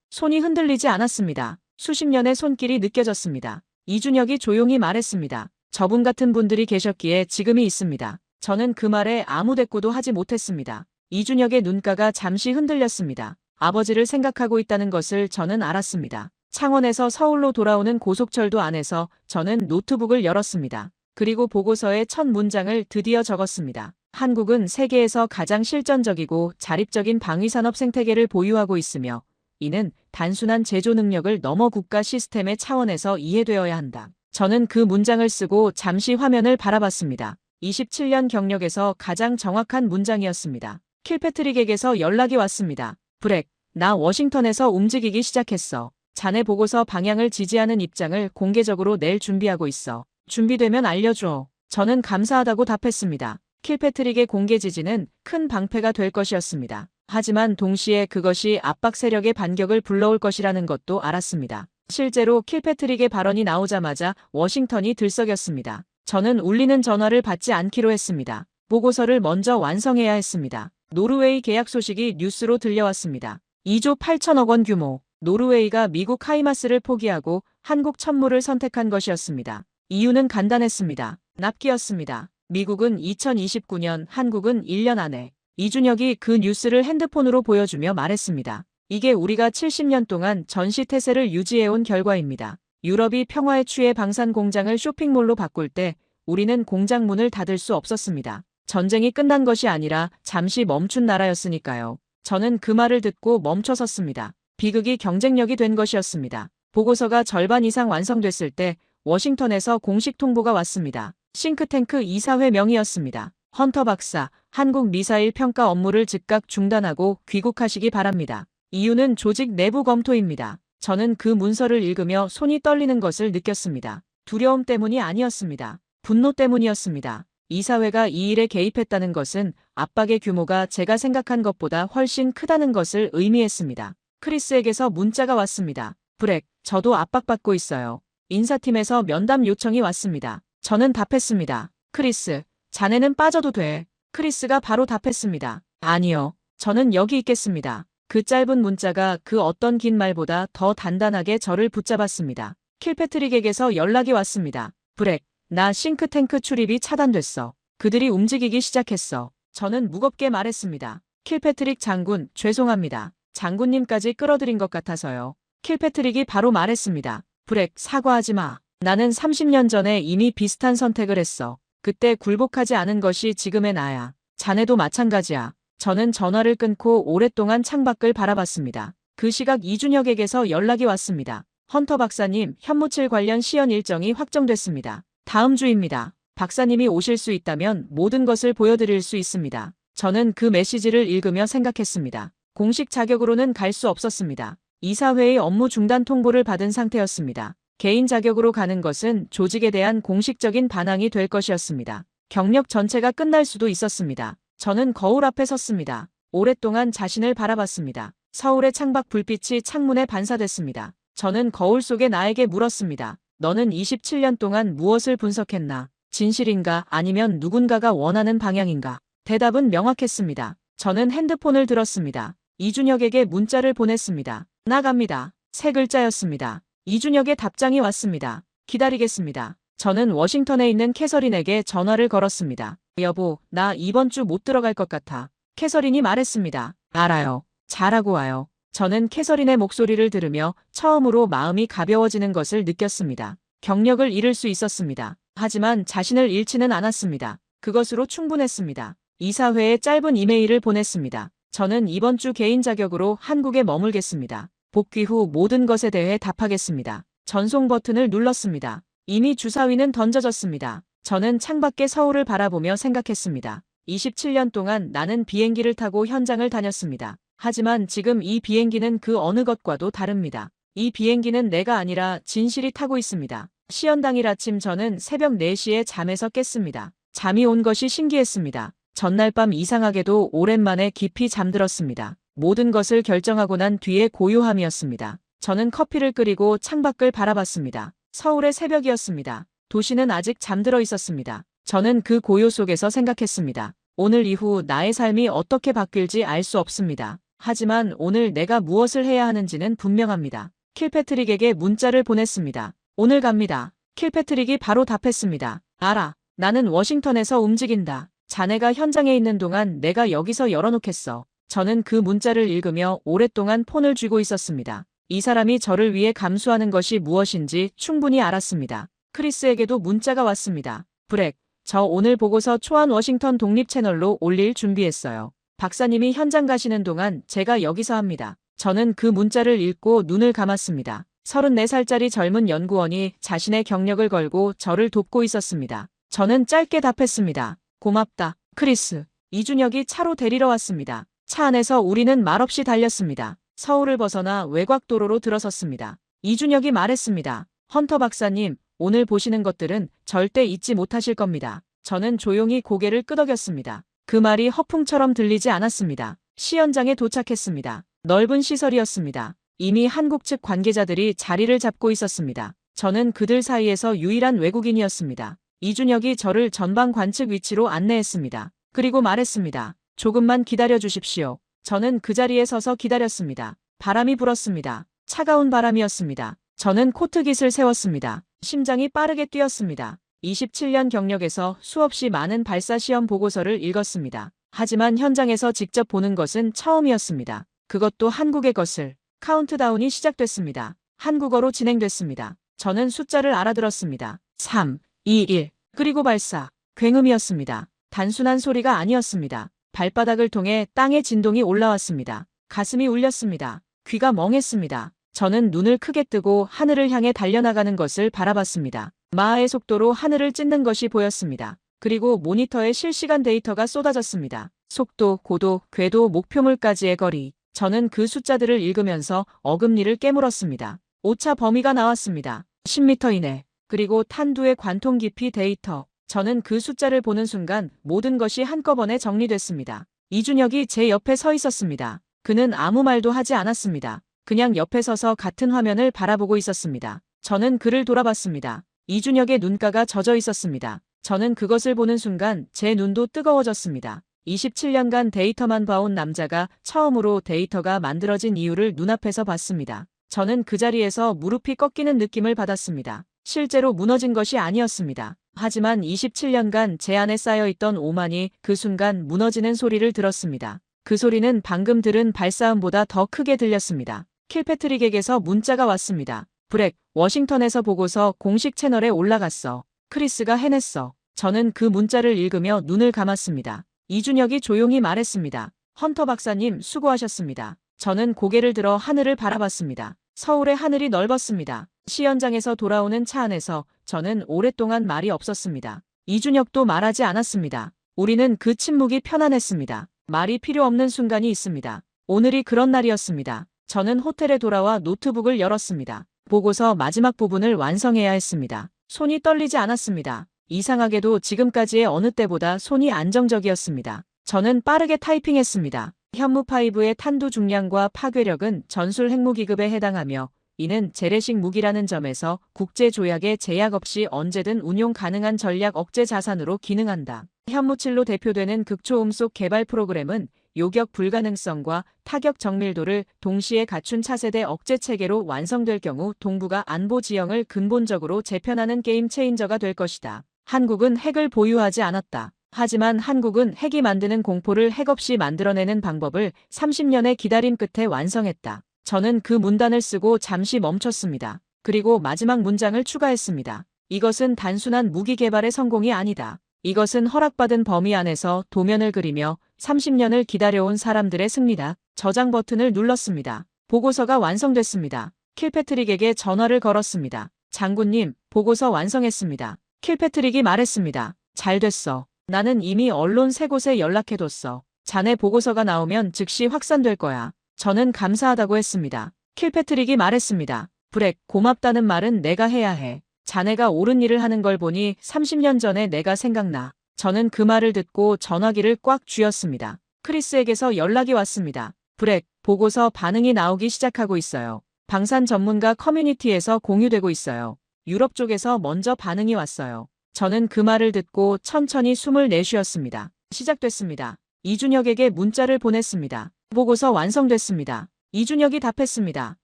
손이 흔들리지 않았습니다. 수십 년의 손길이 느껴졌습니다. 이준혁이 조용히 말했습니다. 저분 같은 분들이 계셨기에 지금이 있습니다. 저는 그 말에 아무 대꾸도 하지 못했습니다. 이준혁의 눈가가 잠시 흔들렸습니다. 아버지를 생각하고 있다는 것을 저는 알았습니다. 창원에서 서울로 돌아오는 고속철도 안에서 저는 노트북을 열었습니다. 그리고 보고서의 첫 문장을 드디어 적었습니다. 한국은 세계에서 가장 실전적이고 자립적인 방위산업 생태계를 보유하고 있으며 이는 단순한 제조 능력을 넘어 국가 시스템의 차원에서 이해되어야 한다. 저는 그 문장을 쓰고 잠시 화면을 바라봤습니다. 27년 경력에서 가장 정확한 문장이었습니다. 킬패트릭에게서 연락이 왔습니다. 브렉, 나 워싱턴에서 움직이기 시작했어. 자네 보고서 방향을 지지하는 입장을 공개적으로 낼 준비하고 있어. 준비되면 알려줘. 저는 감사하다고 답했습니다. 킬패트릭의 공개 지지는 큰 방패가 될 것이었습니다. 하지만 동시에 그것이 압박 세력의 반격을 불러올 것이라는 것도 알았습니다. 실제로 킬패트릭의 발언이 나오자마자 워싱턴이 들썩였습니다. 저는 울리는 전화를 받지 않기로 했습니다. 보고서를 먼저 완성해야 했습니다. 노르웨이 계약 소식이 뉴스로 들려왔습니다. 2조 8천억 원 규모. 노르웨이가 미국 하이마스를 포기하고 한국 천무를 선택한 것이었습니다. 이유는 간단했습니다. 납기였습니다. 미국은 2029년, 한국은 1년 안에. 이준혁이 그 뉴스를 핸드폰으로 보여주며 말했습니다. 이게 우리가 70년 동안 전시 태세를 유지해온 결과입니다. 유럽이 평화에 취해 방산 공장을 쇼핑몰로 바꿀 때 우리는 공장 문을 닫을 수 없었습니다. 전쟁이 끝난 것이 아니라 잠시 멈춘 나라였으니까요. 저는 그 말을 듣고 멈춰섰습니다. 비극이 경쟁력이 된 것이었습니다. 보고서가 절반 이상 완성됐을 때 워싱턴에서 공식 통보가 왔습니다. 싱크탱크 이사회 명의였습니다. 헌터 박사, 한국 미사일 평가 업무를 즉각 중단하고 귀국하시기 바랍니다. 이유는 조직 내부 검토입니다. 저는 그 문서를 읽으며 손이 떨리는 것을 느꼈습니다. 두려움 때문이 아니었습니다. 분노 때문이었습니다. 이사회가 이 일에 개입했다는 것은 압박의 규모가 제가 생각한 것보다 훨씬 크다는 것을 의미했습니다. 크리스에게서 문자가 왔습니다. 브렉, 저도 압박받고 있어요. 인사팀에서 면담 요청이 왔습니다. 저는 답했습니다. 크리스, 자네는 빠져도 돼. 크리스가 바로 답했습니다. 아니요. 저는 여기 있겠습니다. 그 짧은 문자가 그 어떤 긴 말보다 더 단단하게 저를 붙잡았습니다. 킬패트릭에게서 연락이 왔습니다. 브렉, 나 싱크탱크 출입이 차단됐어. 그들이 움직이기 시작했어. 저는 무겁게 말했습니다. 킬패트릭 장군, 죄송합니다. 장군님까지 끌어들인 것 같아서요. 킬패트릭이 바로 말했습니다. 브렉, 사과하지 마. 나는 30년 전에 이미 비슷한 선택을 했어. 그때 굴복하지 않은 것이 지금의 나야. 자네도 마찬가지야. 저는 전화를 끊고 오랫동안 창밖을 바라봤습니다. 그 시각 이준혁에게서 연락이 왔습니다. 헌터 박사님, 현무칠 관련 시연 일정이 확정됐습니다. 다음 주입니다. 박사님이 오실 수 있다면 모든 것을 보여드릴 수 있습니다. 저는 그 메시지를 읽으며 생각했습니다. 공식 자격으로는 갈 수 없었습니다. 이사회의 업무 중단 통보를 받은 상태였습니다. 개인 자격으로 가는 것은 조직에 대한 공식적인 반항이 될 것이었습니다. 경력 전체가 끝날 수도 있었습니다. 저는 거울 앞에 섰습니다. 오랫동안 자신을 바라봤습니다. 서울의 창밖 불빛이 창문에 반사됐습니다. 저는 거울 속에 나에게 물었습니다. 너는 27년 동안 무엇을 분석했나? 진실인가 아니면 누군가가 원하는 방향인가? 대답은 명확했습니다. 저는 핸드폰을 들었습니다. 이준혁에게 문자를 보냈습니다. 나갑니다. 세 글자였습니다. 이준혁의 답장이 왔습니다. 기다리겠습니다. 저는 워싱턴에 있는 캐서린에게 전화를 걸었습니다. 여보, 나 이번 주 못 들어갈 것 같아. 캐서린이 말했습니다. 알아요. 잘하고 와요. 저는 캐서린의 목소리를 들으며 처음으로 마음이 가벼워지는 것을 느꼈습니다. 경력을 잃을 수 있었습니다. 하지만 자신을 잃지는 않았습니다. 그것으로 충분했습니다. 이사회에 짧은 이메일을 보냈습니다. 저는 이번 주 개인 자격으로 한국에 머물겠습니다. 복귀 후 모든 것에 대해 답하겠습니다. 전송 버튼을 눌렀습니다. 이미 주사위는 던져졌습니다. 저는 창밖의 서울을 바라보며 생각했습니다. 27년 동안 나는 비행기를 타고 현장을 다녔습니다. 하지만 지금 이 비행기는 그 어느 것과도 다릅니다. 이 비행기는 내가 아니라 진실이 타고 있습니다. 시연 당일 아침 저는 새벽 4시에 잠에서 깼습니다. 잠이 온 것이 신기했습니다. 전날 밤 이상하게도 오랜만에 깊이 잠들었습니다. 모든 것을 결정하고 난 뒤의 고요함이었습니다. 저는 커피를 끓이고 창밖을 바라봤습니다. 서울의 새벽이었습니다. 도시는 아직 잠들어 있었습니다. 저는 그 고요 속에서 생각했습니다. 오늘 이후 나의 삶이 어떻게 바뀔지 알 수 없습니다. 하지만 오늘 내가 무엇을 해야 하는지는 분명합니다. 킬패트릭에게 문자를 보냈습니다. 오늘 갑니다. 킬패트릭이 바로 답했습니다. 알아. 나는 워싱턴에서 움직인다. 자네가 현장에 있는 동안 내가 여기서 열어놓겠어. 저는 그 문자를 읽으며 오랫동안 폰을 쥐고 있었습니다. 이 사람이 저를 위해 감수하는 것이 무엇인지 충분히 알았습니다. 크리스에게도 문자가 왔습니다. 브렉, 저 오늘 보고서 초안 워싱턴 독립 채널로 올릴 준비했어요. 박사님이 현장 가시는 동안 제가 여기서 합니다. 저는 그 문자를 읽고 눈을 감았습니다. 34살짜리 젊은 연구원이 자신의 경력을 걸고 저를 돕고 있었습니다. 저는 짧게 답했습니다. 고맙다, 크리스. 이준혁이 차로 데리러 왔습니다. 차 안에서 우리는 말없이 달렸습니다. 서울을 벗어나 외곽도로로 들어섰습니다. 이준혁이 말했습니다. 헌터 박사님, 오늘 보시는 것들은 절대 잊지 못하실 겁니다. 저는 조용히 고개를 끄덕였습니다. 그 말이 허풍처럼 들리지 않았습니다. 시연장에 도착했습니다. 넓은 시설이었습니다. 이미 한국 측 관계자들이 자리를 잡고 있었습니다. 저는 그들 사이에서 유일한 외국인이었습니다. 이준혁이 저를 전방 관측 위치로 안내했습니다. 그리고 말했습니다. 조금만 기다려 주십시오. 저는 그 자리에 서서 기다렸습니다. 바람이 불었습니다. 차가운 바람이었습니다. 저는 코트깃을 세웠습니다. 심장이 빠르게 뛰었습니다. 27년 경력에서 수없이 많은 발사 시험 보고서를 읽었습니다. 하지만 현장에서 직접 보는 것은 처음이었습니다. 그것도 한국의 것을. 카운트다운이 시작됐습니다. 한국어로 진행됐습니다. 저는 숫자를 알아들었습니다. 3, 2, 1. 그리고 발사. 굉음이었습니다. 단순한 소리가 아니었습니다. 발바닥을 통해 땅의 진동이 올라왔습니다. 가슴이 울렸습니다. 귀가 멍했습니다. 저는 눈을 크게 뜨고 하늘을 향해 달려나가는 것을 바라봤습니다. 마하의 속도로 하늘을 찢는 것이 보였습니다. 그리고 모니터에 실시간 데이터가 쏟아졌습니다. 속도, 고도, 궤도, 목표물까지의 거리. 저는 그 숫자들을 읽으면서 어금니를 깨물었습니다. 오차 범위가 나왔습니다. 10m 이내. 그리고 탄두의 관통 깊이 데이터. 저는 그 숫자를 보는 순간 모든 것이 한꺼번에 정리됐습니다. 이준혁이 제 옆에 서 있었습니다. 그는 아무 말도 하지 않았습니다. 그냥 옆에 서서 같은 화면을 바라보고 있었습니다. 저는 그를 돌아봤습니다. 이준혁의 눈가가 젖어 있었습니다. 저는 그것을 보는 순간 제 눈도 뜨거워졌습니다. 27년간 데이터만 봐온 남자가 처음으로 데이터가 만들어진 이유를 눈앞에서 봤습니다. 저는 그 자리에서 무릎이 꺾이는 느낌을 받았습니다. 실제로 무너진 것이 아니었습니다. 하지만 27년간 제 안에 쌓여있던 오만이 그 순간 무너지는 소리를 들었습니다. 그 소리는 방금 들은 발사음보다 더 크게 들렸습니다. 킬패트릭에게서 문자가 왔습니다. 브렉, 워싱턴에서 보고서 공식 채널에 올라갔어. 크리스가 해냈어. 저는 그 문자를 읽으며 눈을 감았습니다. 이준혁이 조용히 말했습니다. 헌터 박사님 수고하셨습니다. 저는 고개를 들어 하늘을 바라봤습니다. 서울의 하늘이 넓었습니다. 시연장에서 돌아오는 차 안에서 저는 오랫동안 말이 없었습니다. 이준혁도 말하지 않았습니다. 우리는 그 침묵이 편안했습니다. 말이 필요 없는 순간이 있습니다. 오늘이 그런 날이었습니다. 저는 호텔에 돌아와 노트북을 열었습니다. 보고서 마지막 부분을 완성해야 했습니다. 손이 떨리지 않았습니다. 이상하게도 지금까지의 어느 때보다 손이 안정적이었습니다. 저는 빠르게 타이핑했습니다. 현무5의 탄두 중량과 파괴력은 전술 핵무기급에 해당하며 이는 재래식 무기라는 점에서 국제조약의 제약 없이 언제든 운용 가능한 전략 억제 자산으로 기능한다. 현무7로 대표되는 극초음속 개발 프로그램은 요격 불가능성과 타격 정밀도를 동시에 갖춘 차세대 억제 체계로 완성될 경우 동북아 안보 지형을 근본적으로 재편하는 게임 체인저가 될 것이다. 한국은 핵을 보유하지 않았다. 하지만 한국은 핵이 만드는 공포를 핵 없이 만들어내는 방법을 30년의 기다림 끝에 완성했다. 저는 그 문단을 쓰고 잠시 멈췄습니다. 그리고 마지막 문장을 추가했습니다. 이것은 단순한 무기 개발의 성공이 아니다. 이것은 허락받은 범위 안에서 도면을 그리며 30년을 기다려온 사람들의 승리다. 저장 버튼을 눌렀습니다. 보고서가 완성됐습니다. 킬패트릭에게 전화를 걸었습니다. 장군님, 보고서 완성했습니다. 킬패트릭이 말했습니다. 잘 됐어. 나는 이미 언론 3곳에 연락해뒀어. 자네 보고서가 나오면 즉시 확산될 거야. 저는 감사하다고 했습니다. 킬패트릭이 말했습니다. 브렉, 고맙다는 말은 내가 해야 해. 자네가 옳은 일을 하는 걸 보니 30년 전에 내가 생각나. 저는 그 말을 듣고 전화기를 꽉 쥐었습니다. 크리스에게서 연락이 왔습니다. 브렉, 보고서 반응이 나오기 시작하고 있어요. 방산 전문가 커뮤니티에서 공유되고 있어요. 유럽 쪽에서 먼저 반응이 왔어요. 저는 그 말을 듣고 천천히 숨을 내쉬었습니다. 시작됐습니다. 이준혁에게 문자를 보냈습니다. 보고서 완성됐습니다. 이준혁이 답했습니다.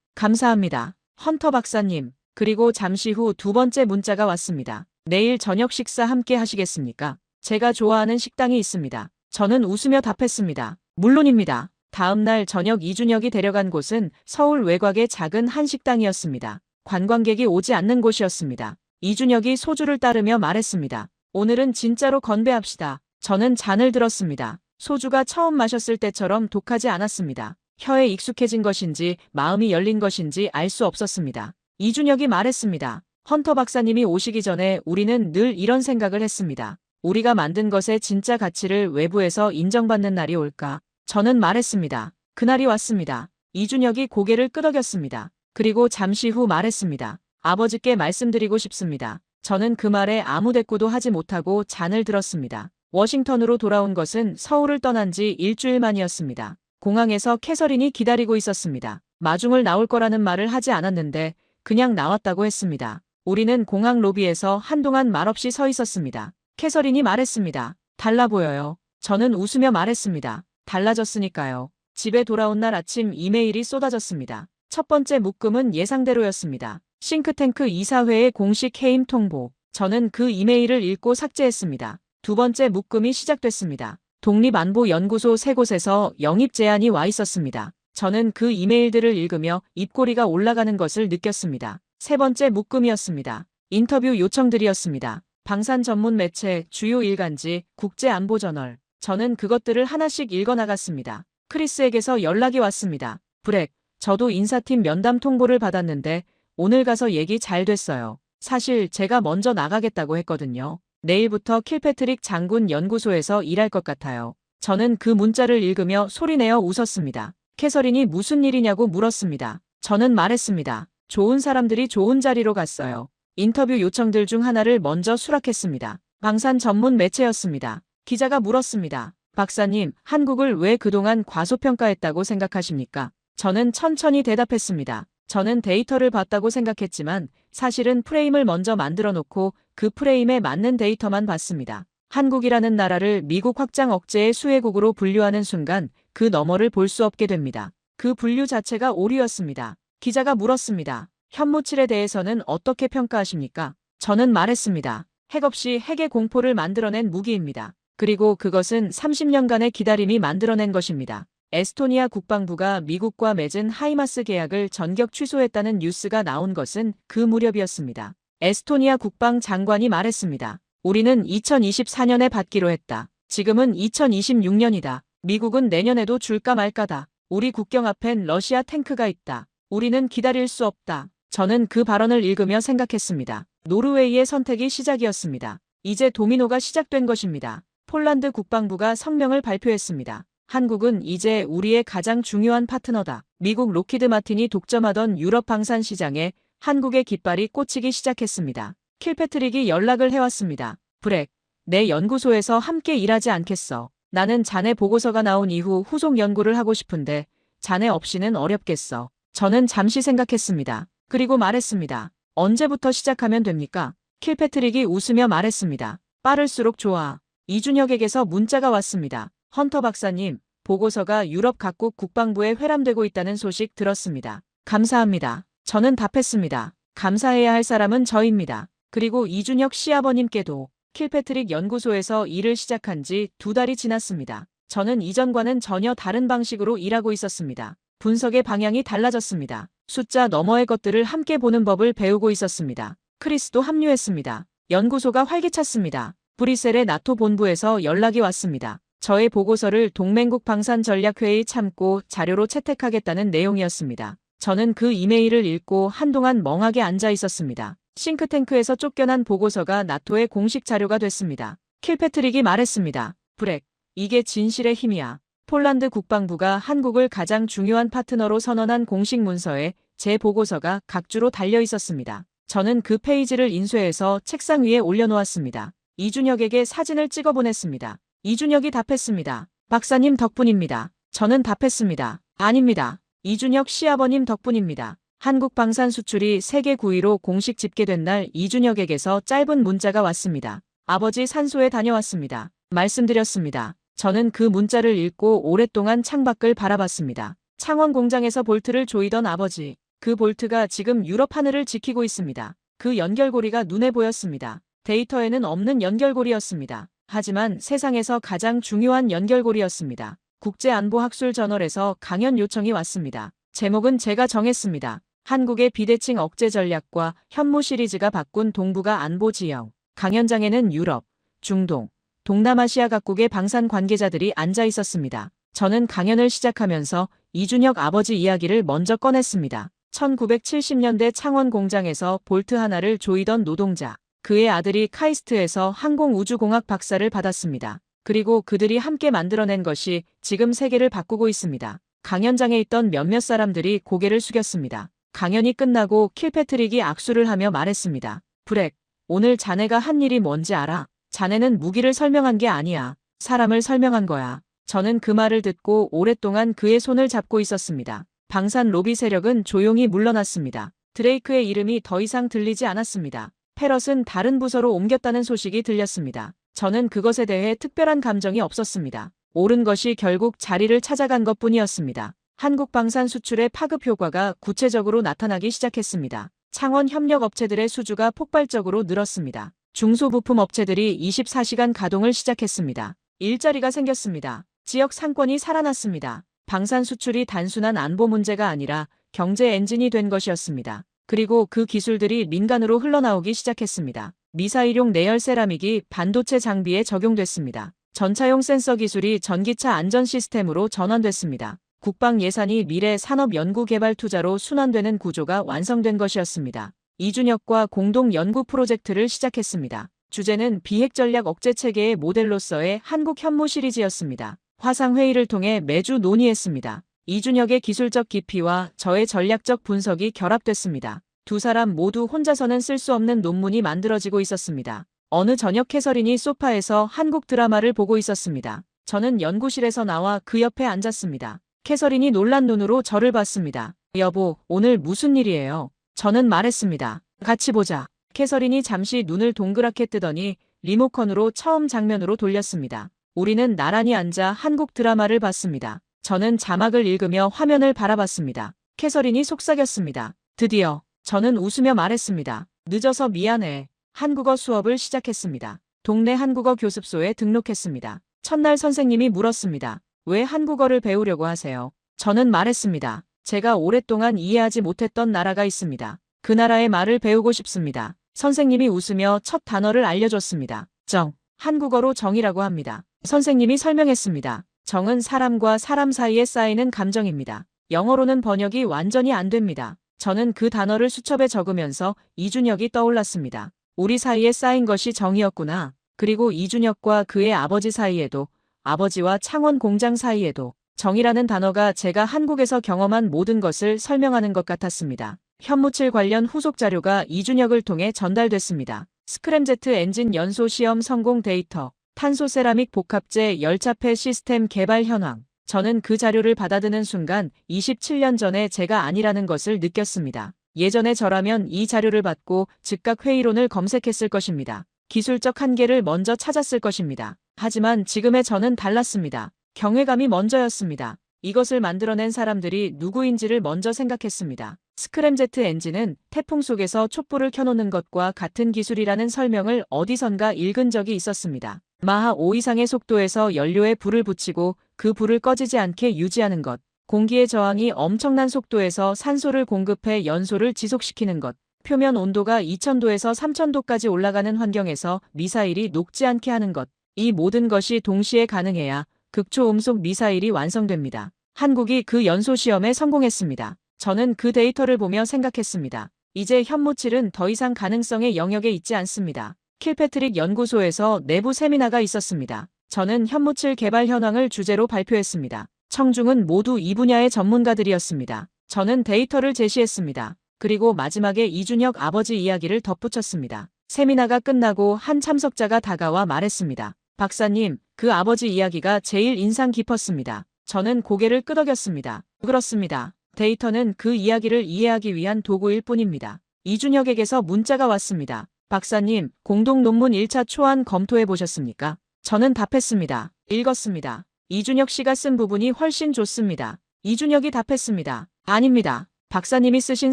감사합니다. 헌터 박사님. 그리고 잠시 후 두 번째 문자가 왔습니다. 내일 저녁 식사 함께 하시겠습니까? 제가 좋아하는 식당이 있습니다. 저는 웃으며 답했습니다. 물론입니다. 다음 날 저녁 이준혁이 데려간 곳은 서울 외곽의 작은 한식당이었습니다. 관광객이 오지 않는 곳이었습니다. 이준혁이 소주를 따르며 말했습니다. 오늘은 진짜로 건배합시다. 저는 잔을 들었습니다. 소주가 처음 마셨을 때처럼 독하지 않았습니다. 혀에 익숙해진 것인지 마음이 열린 것인지 알 수 없었습니다. 이준혁이 말했습니다. 헌터 박사님이 오시기 전에 우리는 늘 이런 생각을 했습니다. 우리가 만든 것의 진짜 가치를 외부에서 인정받는 날이 올까? 저는 말했습니다. 그날이 왔습니다. 이준혁이 고개를 끄덕였습니다. 그리고 잠시 후 말했습니다. 아버지께 말씀드리고 싶습니다. 저는 그 말에 아무 대꾸도 하지 못하고 잔을 들었습니다. 워싱턴으로 돌아온 것은 서울을 떠난 지 일주일 만이었습니다. 공항에서 캐서린이 기다리고 있었습니다. 마중을 나올 거라는 말을 하지 않았는데 그냥 나왔다고 했습니다. 우리는 공항 로비에서 한동안 말없이 서 있었습니다. 캐서린이 말했습니다. 달라 보여요. 저는 웃으며 말했습니다. 달라졌으니까요. 집에 돌아온 날 아침 이메일이 쏟아졌습니다. 첫 번째 묶음은 예상대로였습니다. 싱크탱크 이사회의 공식 해임 통보. 저는 그 이메일을 읽고 삭제했습니다. 두 번째 묶음이 시작됐습니다. 독립안보연구소 세 곳에서 영입 제안이 와 있었습니다. 저는 그 이메일들을 읽으며 입꼬리가 올라가는 것을 느꼈습니다. 세 번째 묶음이었습니다. 인터뷰 요청들이었습니다. 방산 전문 매체, 주요 일간지, 국제안보저널. 저는 그것들을 하나씩 읽어나갔습니다. 크리스에게서 연락이 왔습니다. 브렉, 저도 인사팀 면담 통보를 받았는데 오늘 가서 얘기 잘 됐어요. 사실 제가 먼저 나가겠다고 했거든요. 내일부터 킬패트릭 장군 연구소에서 일할 것 같아요. 저는 그 문자를 읽으며 소리내어 웃었습니다. 캐서린이 무슨 일이냐고 물었습니다. 저는 말했습니다. 좋은 사람들이 좋은 자리로 갔어요. 인터뷰 요청들 중 하나를 먼저 수락했습니다. 방산 전문 매체였습니다. 기자가 물었습니다. 박사님, 한국을 왜 그동안 과소평가했다고 생각하십니까? 저는 천천히 대답했습니다. 저는 데이터를 봤다고 생각했지만 사실은 프레임을 먼저 만들어 놓고 그 프레임에 맞는 데이터만 봤습니다. 한국이라는 나라를 미국 확장 억제의 수혜국으로 분류하는 순간 그 너머를 볼 수 없게 됩니다. 그 분류 자체가 오류였습니다. 기자가 물었습니다. 현무칠에 대해서는 어떻게 평가하십니까? 저는 말했습니다. 핵 없이 핵의 공포를 만들어낸 무기입니다. 그리고 그것은 30년간의 기다림이 만들어낸 것입니다. 에스토니아 국방부가 미국과 맺은 하이마스 계약을 전격 취소했다는 뉴스가 나온 것은 그 무렵이었습니다. 에스토니아 국방 장관이 말했습니다. 우리는 2024년에 받기로 했다. 지금은 2026년이다. 미국은 내년에도 줄까 말까다. 우리 국경 앞엔 러시아 탱크가 있다. 우리는 기다릴 수 없다. 저는 그 발언을 읽으며 생각했습니다. 노르웨이의 선택이 시작이었습니다. 이제 도미노가 시작된 것입니다. 폴란드 국방부가 성명을 발표했습니다. 한국은 이제 우리의 가장 중요한 파트너다. 미국 로키드 마틴이 독점하던 유럽 방산 시장에 한국의 깃발이 꽂히기 시작했습니다. 킬패트릭이 연락을 해왔습니다. 브렉, 내 연구소에서 함께 일하지 않겠어. 나는 자네 보고서가 나온 이후 후속 연구를 하고 싶은데 자네 없이는 어렵겠어. 저는 잠시 생각했습니다. 그리고 말했습니다. 언제부터 시작하면 됩니까? 킬패트릭이 웃으며 말했습니다. 빠를수록 좋아. 이준혁에게서 문자가 왔습니다. 헌터 박사님, 보고서가 유럽 각국 국방부에 회람되고 있다는 소식 들었습니다. 감사합니다. 저는 답했습니다. 감사해야 할 사람은 저입니다. 그리고 이준혁 시아버님께도. 킬패트릭 연구소에서 일을 시작한 지 2달이 지났습니다. 저는 이전과는 전혀 다른 방식으로 일하고 있었습니다. 분석의 방향이 달라졌습니다. 숫자 너머의 것들을 함께 보는 법을 배우고 있었습니다. 크리스도 합류했습니다. 연구소가 활기찼습니다. 브뤼셀의 나토 본부에서 연락이 왔습니다. 저의 보고서를 동맹국 방산전략회의 참고 자료로 채택하겠다는 내용이었습니다. 저는 그 이메일을 읽고 한동안 멍하게 앉아 있었습니다. 싱크탱크에서 쫓겨난 보고서가 나토의 공식 자료가 됐습니다. 킬패트릭이 말했습니다. 브렉, 이게 진실의 힘이야. 폴란드 국방부가 한국을 가장 중요한 파트너로 선언한 공식 문서에 제 보고서가 각주로 달려 있었습니다. 저는 그 페이지를 인쇄해서 책상 위에 올려놓았습니다. 이준혁에게 사진을 찍어 보냈습니다. 이준혁이 답했습니다. 박사님 덕분입니다. 저는 답했습니다. 아닙니다. 이준혁 시아버님 덕분입니다. 한국 방산 수출이 세계 9위로 공식 집계된 날 이준혁에게서 짧은 문자가 왔습니다. 아버지 산소에 다녀왔습니다. 말씀드렸습니다. 저는 그 문자를 읽고 오랫동안 창밖을 바라봤습니다. 창원 공장에서 볼트를 조이던 아버지. 그 볼트가 지금 유럽 하늘을 지키고 있습니다. 그 연결고리가 눈에 보였습니다. 데이터에는 없는 연결고리였습니다. 하지만 세상에서 가장 중요한 연결고리였습니다. 국제안보학술저널에서 강연 요청이 왔습니다. 제목은 제가 정했습니다. 한국의 비대칭 억제 전략과 현무 시리즈가 바꾼 동북아 안보 지형. 강연장에는 유럽, 중동, 동남아시아 각국의 방산 관계자들이 앉아 있었습니다. 저는 강연을 시작하면서 이준혁 아버지 이야기를 먼저 꺼냈습니다. 1970년대 창원 공장에서 볼트 하나를 조이던 노동자. 그의 아들이 카이스트에서 항공우주공학 박사를 받았습니다. 그리고 그들이 함께 만들어낸 것이 지금 세계를 바꾸고 있습니다. 강연장에 있던 몇몇 사람들이 고개를 숙였습니다. 강연이 끝나고 킬패트릭이 악수를 하며 말했습니다. 브렉, 오늘 자네가 한 일이 뭔지 알아? 자네는 무기를 설명한 게 아니야. 사람을 설명한 거야. 저는 그 말을 듣고 오랫동안 그의 손을 잡고 있었습니다. 방산 로비 세력은 조용히 물러났습니다. 드레이크의 이름이 더 이상 들리지 않았습니다. 패럿은 다른 부서로 옮겼다는 소식이 들렸습니다. 저는 그것에 대해 특별한 감정이 없었습니다. 옳은 것이 결국 자리를 찾아간 것뿐이었습니다. 한국 방산 수출의 파급 효과가 구체적으로 나타나기 시작했습니다. 창원 협력 업체들의 수주가 폭발적으로 늘었습니다. 중소부품 업체들이 24시간 가동을 시작했습니다. 일자리가 생겼습니다. 지역 상권이 살아났습니다. 방산 수출이 단순한 안보 문제가 아니라 경제 엔진이 된 것이었습니다. 그리고 그 기술들이 민간으로 흘러나오기 시작했습니다. 미사일용 내열 세라믹이 반도체 장비에 적용됐습니다. 전차용 센서 기술이 전기차 안전 시스템으로 전환됐습니다. 국방 예산이 미래 산업 연구 개발 투자로 순환되는 구조가 완성된 것이었습니다. 이준혁과 공동 연구 프로젝트를 시작했습니다. 주제는 비핵 전략 억제 체계의 모델로서의 한국 현무 시리즈였습니다. 화상 회의를 통해 매주 논의했습니다. 이준혁의 기술적 깊이와 저의 전략적 분석이 결합됐습니다. 두 사람 모두 혼자서는 쓸 수 없는 논문이 만들어지고 있었습니다. 어느 저녁 캐서린이 소파에서 한국 드라마를 보고 있었습니다. 저는 연구실에서 나와 그 옆에 앉았습니다. 캐서린이 놀란 눈으로 저를 봤습니다. 여보, 오늘 무슨 일이에요? 저는 말했습니다. 같이 보자. 캐서린이 잠시 눈을 동그랗게 뜨더니 리모컨으로 처음 장면으로 돌렸습니다. 우리는 나란히 앉아 한국 드라마를 봤습니다. 저는 자막을 읽으며 화면을 바라봤습니다. 캐서린이 속삭였습니다. 드디어. 저는 웃으며 말했습니다. 늦어서 미안해. 한국어 수업을 시작했습니다. 동네 한국어 교습소에 등록했습니다. 첫날 선생님이 물었습니다. 왜 한국어를 배우려고 하세요? 저는 말했습니다. 제가 오랫동안 이해하지 못했던 나라가 있습니다. 그 나라의 말을 배우고 싶습니다. 선생님이 웃으며 첫 단어를 알려줬습니다. 정. 한국어로 정이라고 합니다. 선생님이 설명했습니다. 정은 사람과 사람 사이에 쌓이는 감정입니다. 영어로는 번역이 완전히 안 됩니다. 저는 그 단어를 수첩에 적으면서 이준혁이 떠올랐습니다. 우리 사이에 쌓인 것이 정이었구나. 그리고 이준혁과 그의 아버지 사이에도, 아버지와 창원 공장 사이에도 정이라는 단어가 제가 한국에서 경험한 모든 것을 설명하는 것 같았습니다. 현무칠 관련 후속 자료가 이준혁을 통해 전달됐습니다. 스크램제트 엔진 연소 시험 성공 데이터, 탄소 세라믹 복합재 열차폐 시스템 개발 현황. 저는 그 자료를 받아드는 순간 27년 전에 제가 아니라는 것을 느꼈습니다. 예전에 저라면 이 자료를 받고 즉각 회의론을 검색했을 것입니다. 기술적 한계를 먼저 찾았을 것입니다. 하지만 지금의 저는 달랐습니다. 경외감이 먼저였습니다. 이것을 만들어낸 사람들이 누구인지를 먼저 생각했습니다. 스크램제트 엔진은 태풍 속에서 촛불을 켜놓는 것과 같은 기술이라는 설명을 어디선가 읽은 적이 있었습니다. 마하 5 이상의 속도에서 연료에 불을 붙이고 그 불을 꺼지지 않게 유지하는 것. 공기의 저항이 엄청난 속도에서 산소를 공급해 연소를 지속시키는 것. 표면 온도가 2000도에서 3000도까지 올라가는 환경에서 미사일이 녹지 않게 하는 것. 이 모든 것이 동시에 가능해야 극초음속 미사일이 완성됩니다. 한국이 그 연소 시험에 성공했습니다. 저는 그 데이터를 보며 생각했습니다. 이제 현무칠은 더 이상 가능성의 영역에 있지 않습니다. 킬패트릭 연구소에서 내부 세미나가 있었습니다. 저는 현무칠 개발 현황을 주제로 발표했습니다. 청중은 모두 이 분야의 전문가들이었습니다. 저는 데이터를 제시했습니다. 그리고 마지막에 이준혁 아버지 이야기를 덧붙였습니다. 세미나가 끝나고 한 참석자가 다가와 말했습니다. 박사님, 그 아버지 이야기가 제일 인상 깊었습니다. 저는 고개를 끄덕였습니다. 그렇습니다. 데이터는 그 이야기를 이해하기 위한 도구일 뿐입니다. 이준혁에게서 문자가 왔습니다. 박사님, 공동 논문 1차 초안 검토해 보셨습니까? 저는 답했습니다. 읽었습니다. 이준혁 씨가 쓴 부분이 훨씬 좋습니다. 이준혁이 답했습니다. 아닙니다. 박사님이 쓰신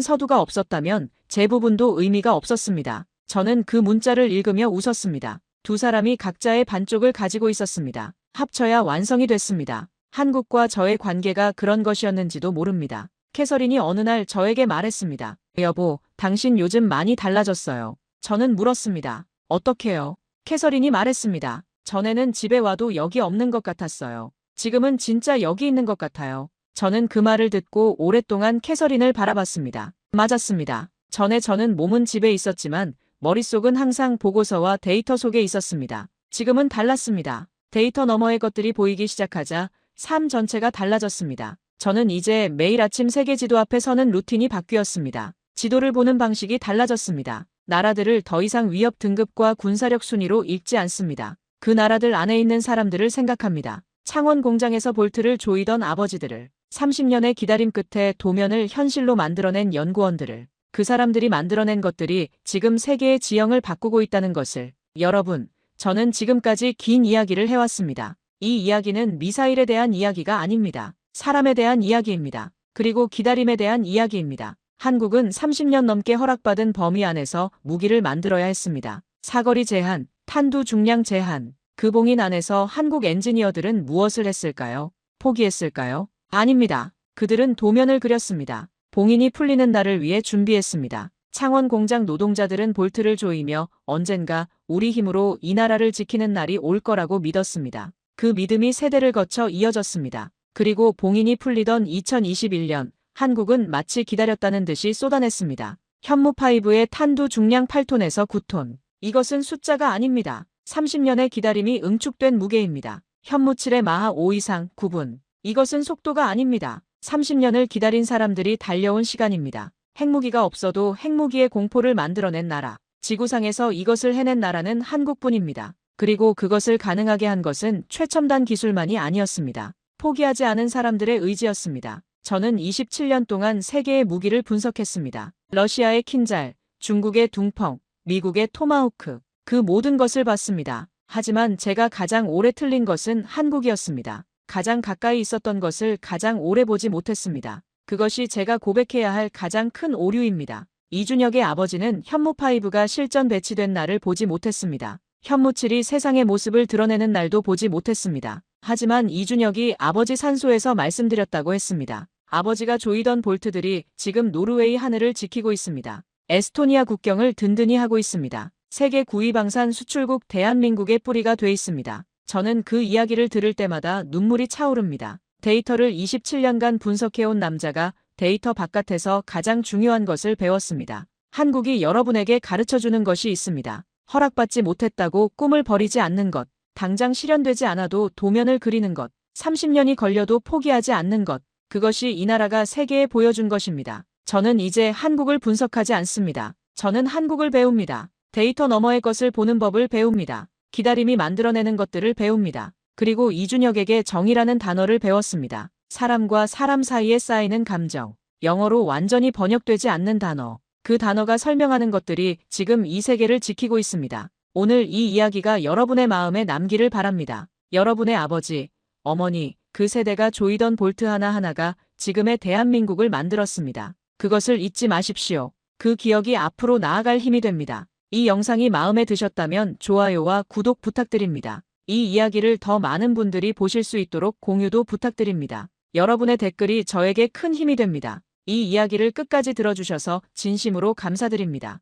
서두가 없었다면 제 부분도 의미가 없었습니다. 저는 그 문자를 읽으며 웃었습니다. 두 사람이 각자의 반쪽을 가지고 있었습니다. 합쳐야 완성이 됐습니다. 한국과 저의 관계가 그런 것이었는지도 모릅니다. 캐서린이 어느 날 저에게 말했습니다. 여보, 당신 요즘 많이 달라졌어요. 저는 물었습니다. 어떻게요? 캐서린이 말했습니다. 전에는 집에 와도 여기 없는 것 같았어요. 지금은 진짜 여기 있는 것 같아요. 저는 그 말을 듣고 오랫동안 캐서린을 바라봤습니다. 맞았습니다. 전에 저는 몸은 집에 있었지만 머릿속은 항상 보고서와 데이터 속에 있었습니다. 지금은 달랐습니다. 데이터 너머의 것들이 보이기 시작하자 삶 전체가 달라졌습니다. 저는 이제 매일 아침 세계 지도 앞에 서는 루틴이 바뀌었습니다. 지도를 보는 방식이 달라졌습니다. 나라들을 더 이상 위협 등급과 군사력 순위로 읽지 않습니다. 그 나라들 안에 있는 사람들을 생각합니다. 창원 공장에서 볼트를 조이던 아버지들을, 30년의 기다림 끝에 도면을 현실로 만들어낸 연구원들을, 그 사람들이 만들어낸 것들이 지금 세계의 지형을 바꾸고 있다는 것을. 여러분, 저는 지금까지 긴 이야기를 해왔습니다. 이 이야기는 미사일에 대한 이야기가 아닙니다. 사람에 대한 이야기입니다. 그리고 기다림에 대한 이야기입니다. 한국은 30년 넘게 허락받은 범위 안에서 무기를 만들어야 했습니다. 사거리 제한, 탄두 중량 제한. 그 봉인 안에서 한국 엔지니어들은 무엇을 했을까요? 포기했을까요? 아닙니다. 그들은 도면을 그렸습니다. 봉인이 풀리는 날을 위해 준비했습니다. 창원 공장 노동자들은 볼트를 조이며 언젠가 우리 힘으로 이 나라를 지키는 날이 올 거라고 믿었습니다. 그 믿음이 세대를 거쳐 이어졌습니다. 그리고 봉인이 풀리던 2021년, 한국은 마치 기다렸다는 듯이 쏟아냈습니다. 현무5의 탄두 중량 8톤에서 9톤. 이것은 숫자가 아닙니다. 30년의 기다림이 응축된 무게입니다. 현무7의 마하 5 이상 9분. 이것은 속도가 아닙니다. 30년을 기다린 사람들이 달려온 시간입니다. 핵무기가 없어도 핵무기의 공포를 만들어낸 나라. 지구상에서 이것을 해낸 나라는 한국뿐입니다. 그리고 그것을 가능하게 한 것은 최첨단 기술만이 아니었습니다. 포기하지 않은 사람들의 의지였습니다. 저는 27년 동안 세계의 무기를 분석했습니다. 러시아의 킨잘, 중국의 둥펑, 미국의 토마호크. 그 모든 것을 봤습니다. 하지만 제가 가장 오래 틀린 것은 한국이었습니다. 가장 가까이 있었던 것을 가장 오래 보지 못했습니다. 그것이 제가 고백해야 할 가장 큰 오류입니다. 이준혁의 아버지는 현무5가 실전 배치된 날을 보지 못했습니다. 현무7이 세상의 모습을 드러내는 날도 보지 못했습니다. 하지만 이준혁이 아버지 산소에서 말씀드렸다고 했습니다. 아버지가 조이던 볼트들이 지금 노르웨이 하늘을 지키고 있습니다. 에스토니아 국경을 든든히 하고 있습니다. 세계 9위 방산 수출국 대한민국의 뿌리가 돼 있습니다. 저는 그 이야기를 들을 때마다 눈물이 차오릅니다. 데이터를 27년간 분석해온 남자가 데이터 바깥에서 가장 중요한 것을 배웠습니다. 한국이 여러분에게 가르쳐주는 것이 있습니다. 허락받지 못했다고 꿈을 버리지 않는 것, 당장 실현되지 않아도 도면을 그리는 것, 30년이 걸려도 포기하지 않는 것, 그것이 이 나라가 세계에 보여준 것입니다. 저는 이제 한국을 분석하지 않습니다. 저는 한국을 배웁니다. 데이터 너머의 것을 보는 법을 배웁니다. 기다림이 만들어내는 것들을 배웁니다. 그리고 이준혁에게 정이라는 단어를 배웠습니다. 사람과 사람 사이에 쌓이는 감정. 영어로 완전히 번역되지 않는 단어. 그 단어가 설명하는 것들이 지금 이 세계를 지키고 있습니다. 오늘 이 이야기가 여러분의 마음에 남기를 바랍니다. 여러분의 아버지, 어머니, 그 세대가 조이던 볼트 하나하나가 지금의 대한민국을 만들었습니다. 그것을 잊지 마십시오. 그 기억이 앞으로 나아갈 힘이 됩니다. 이 영상이 마음에 드셨다면 좋아요와 구독 부탁드립니다. 이 이야기를 더 많은 분들이 보실 수 있도록 공유도 부탁드립니다. 여러분의 댓글이 저에게 큰 힘이 됩니다. 이 이야기를 끝까지 들어주셔서 진심으로 감사드립니다.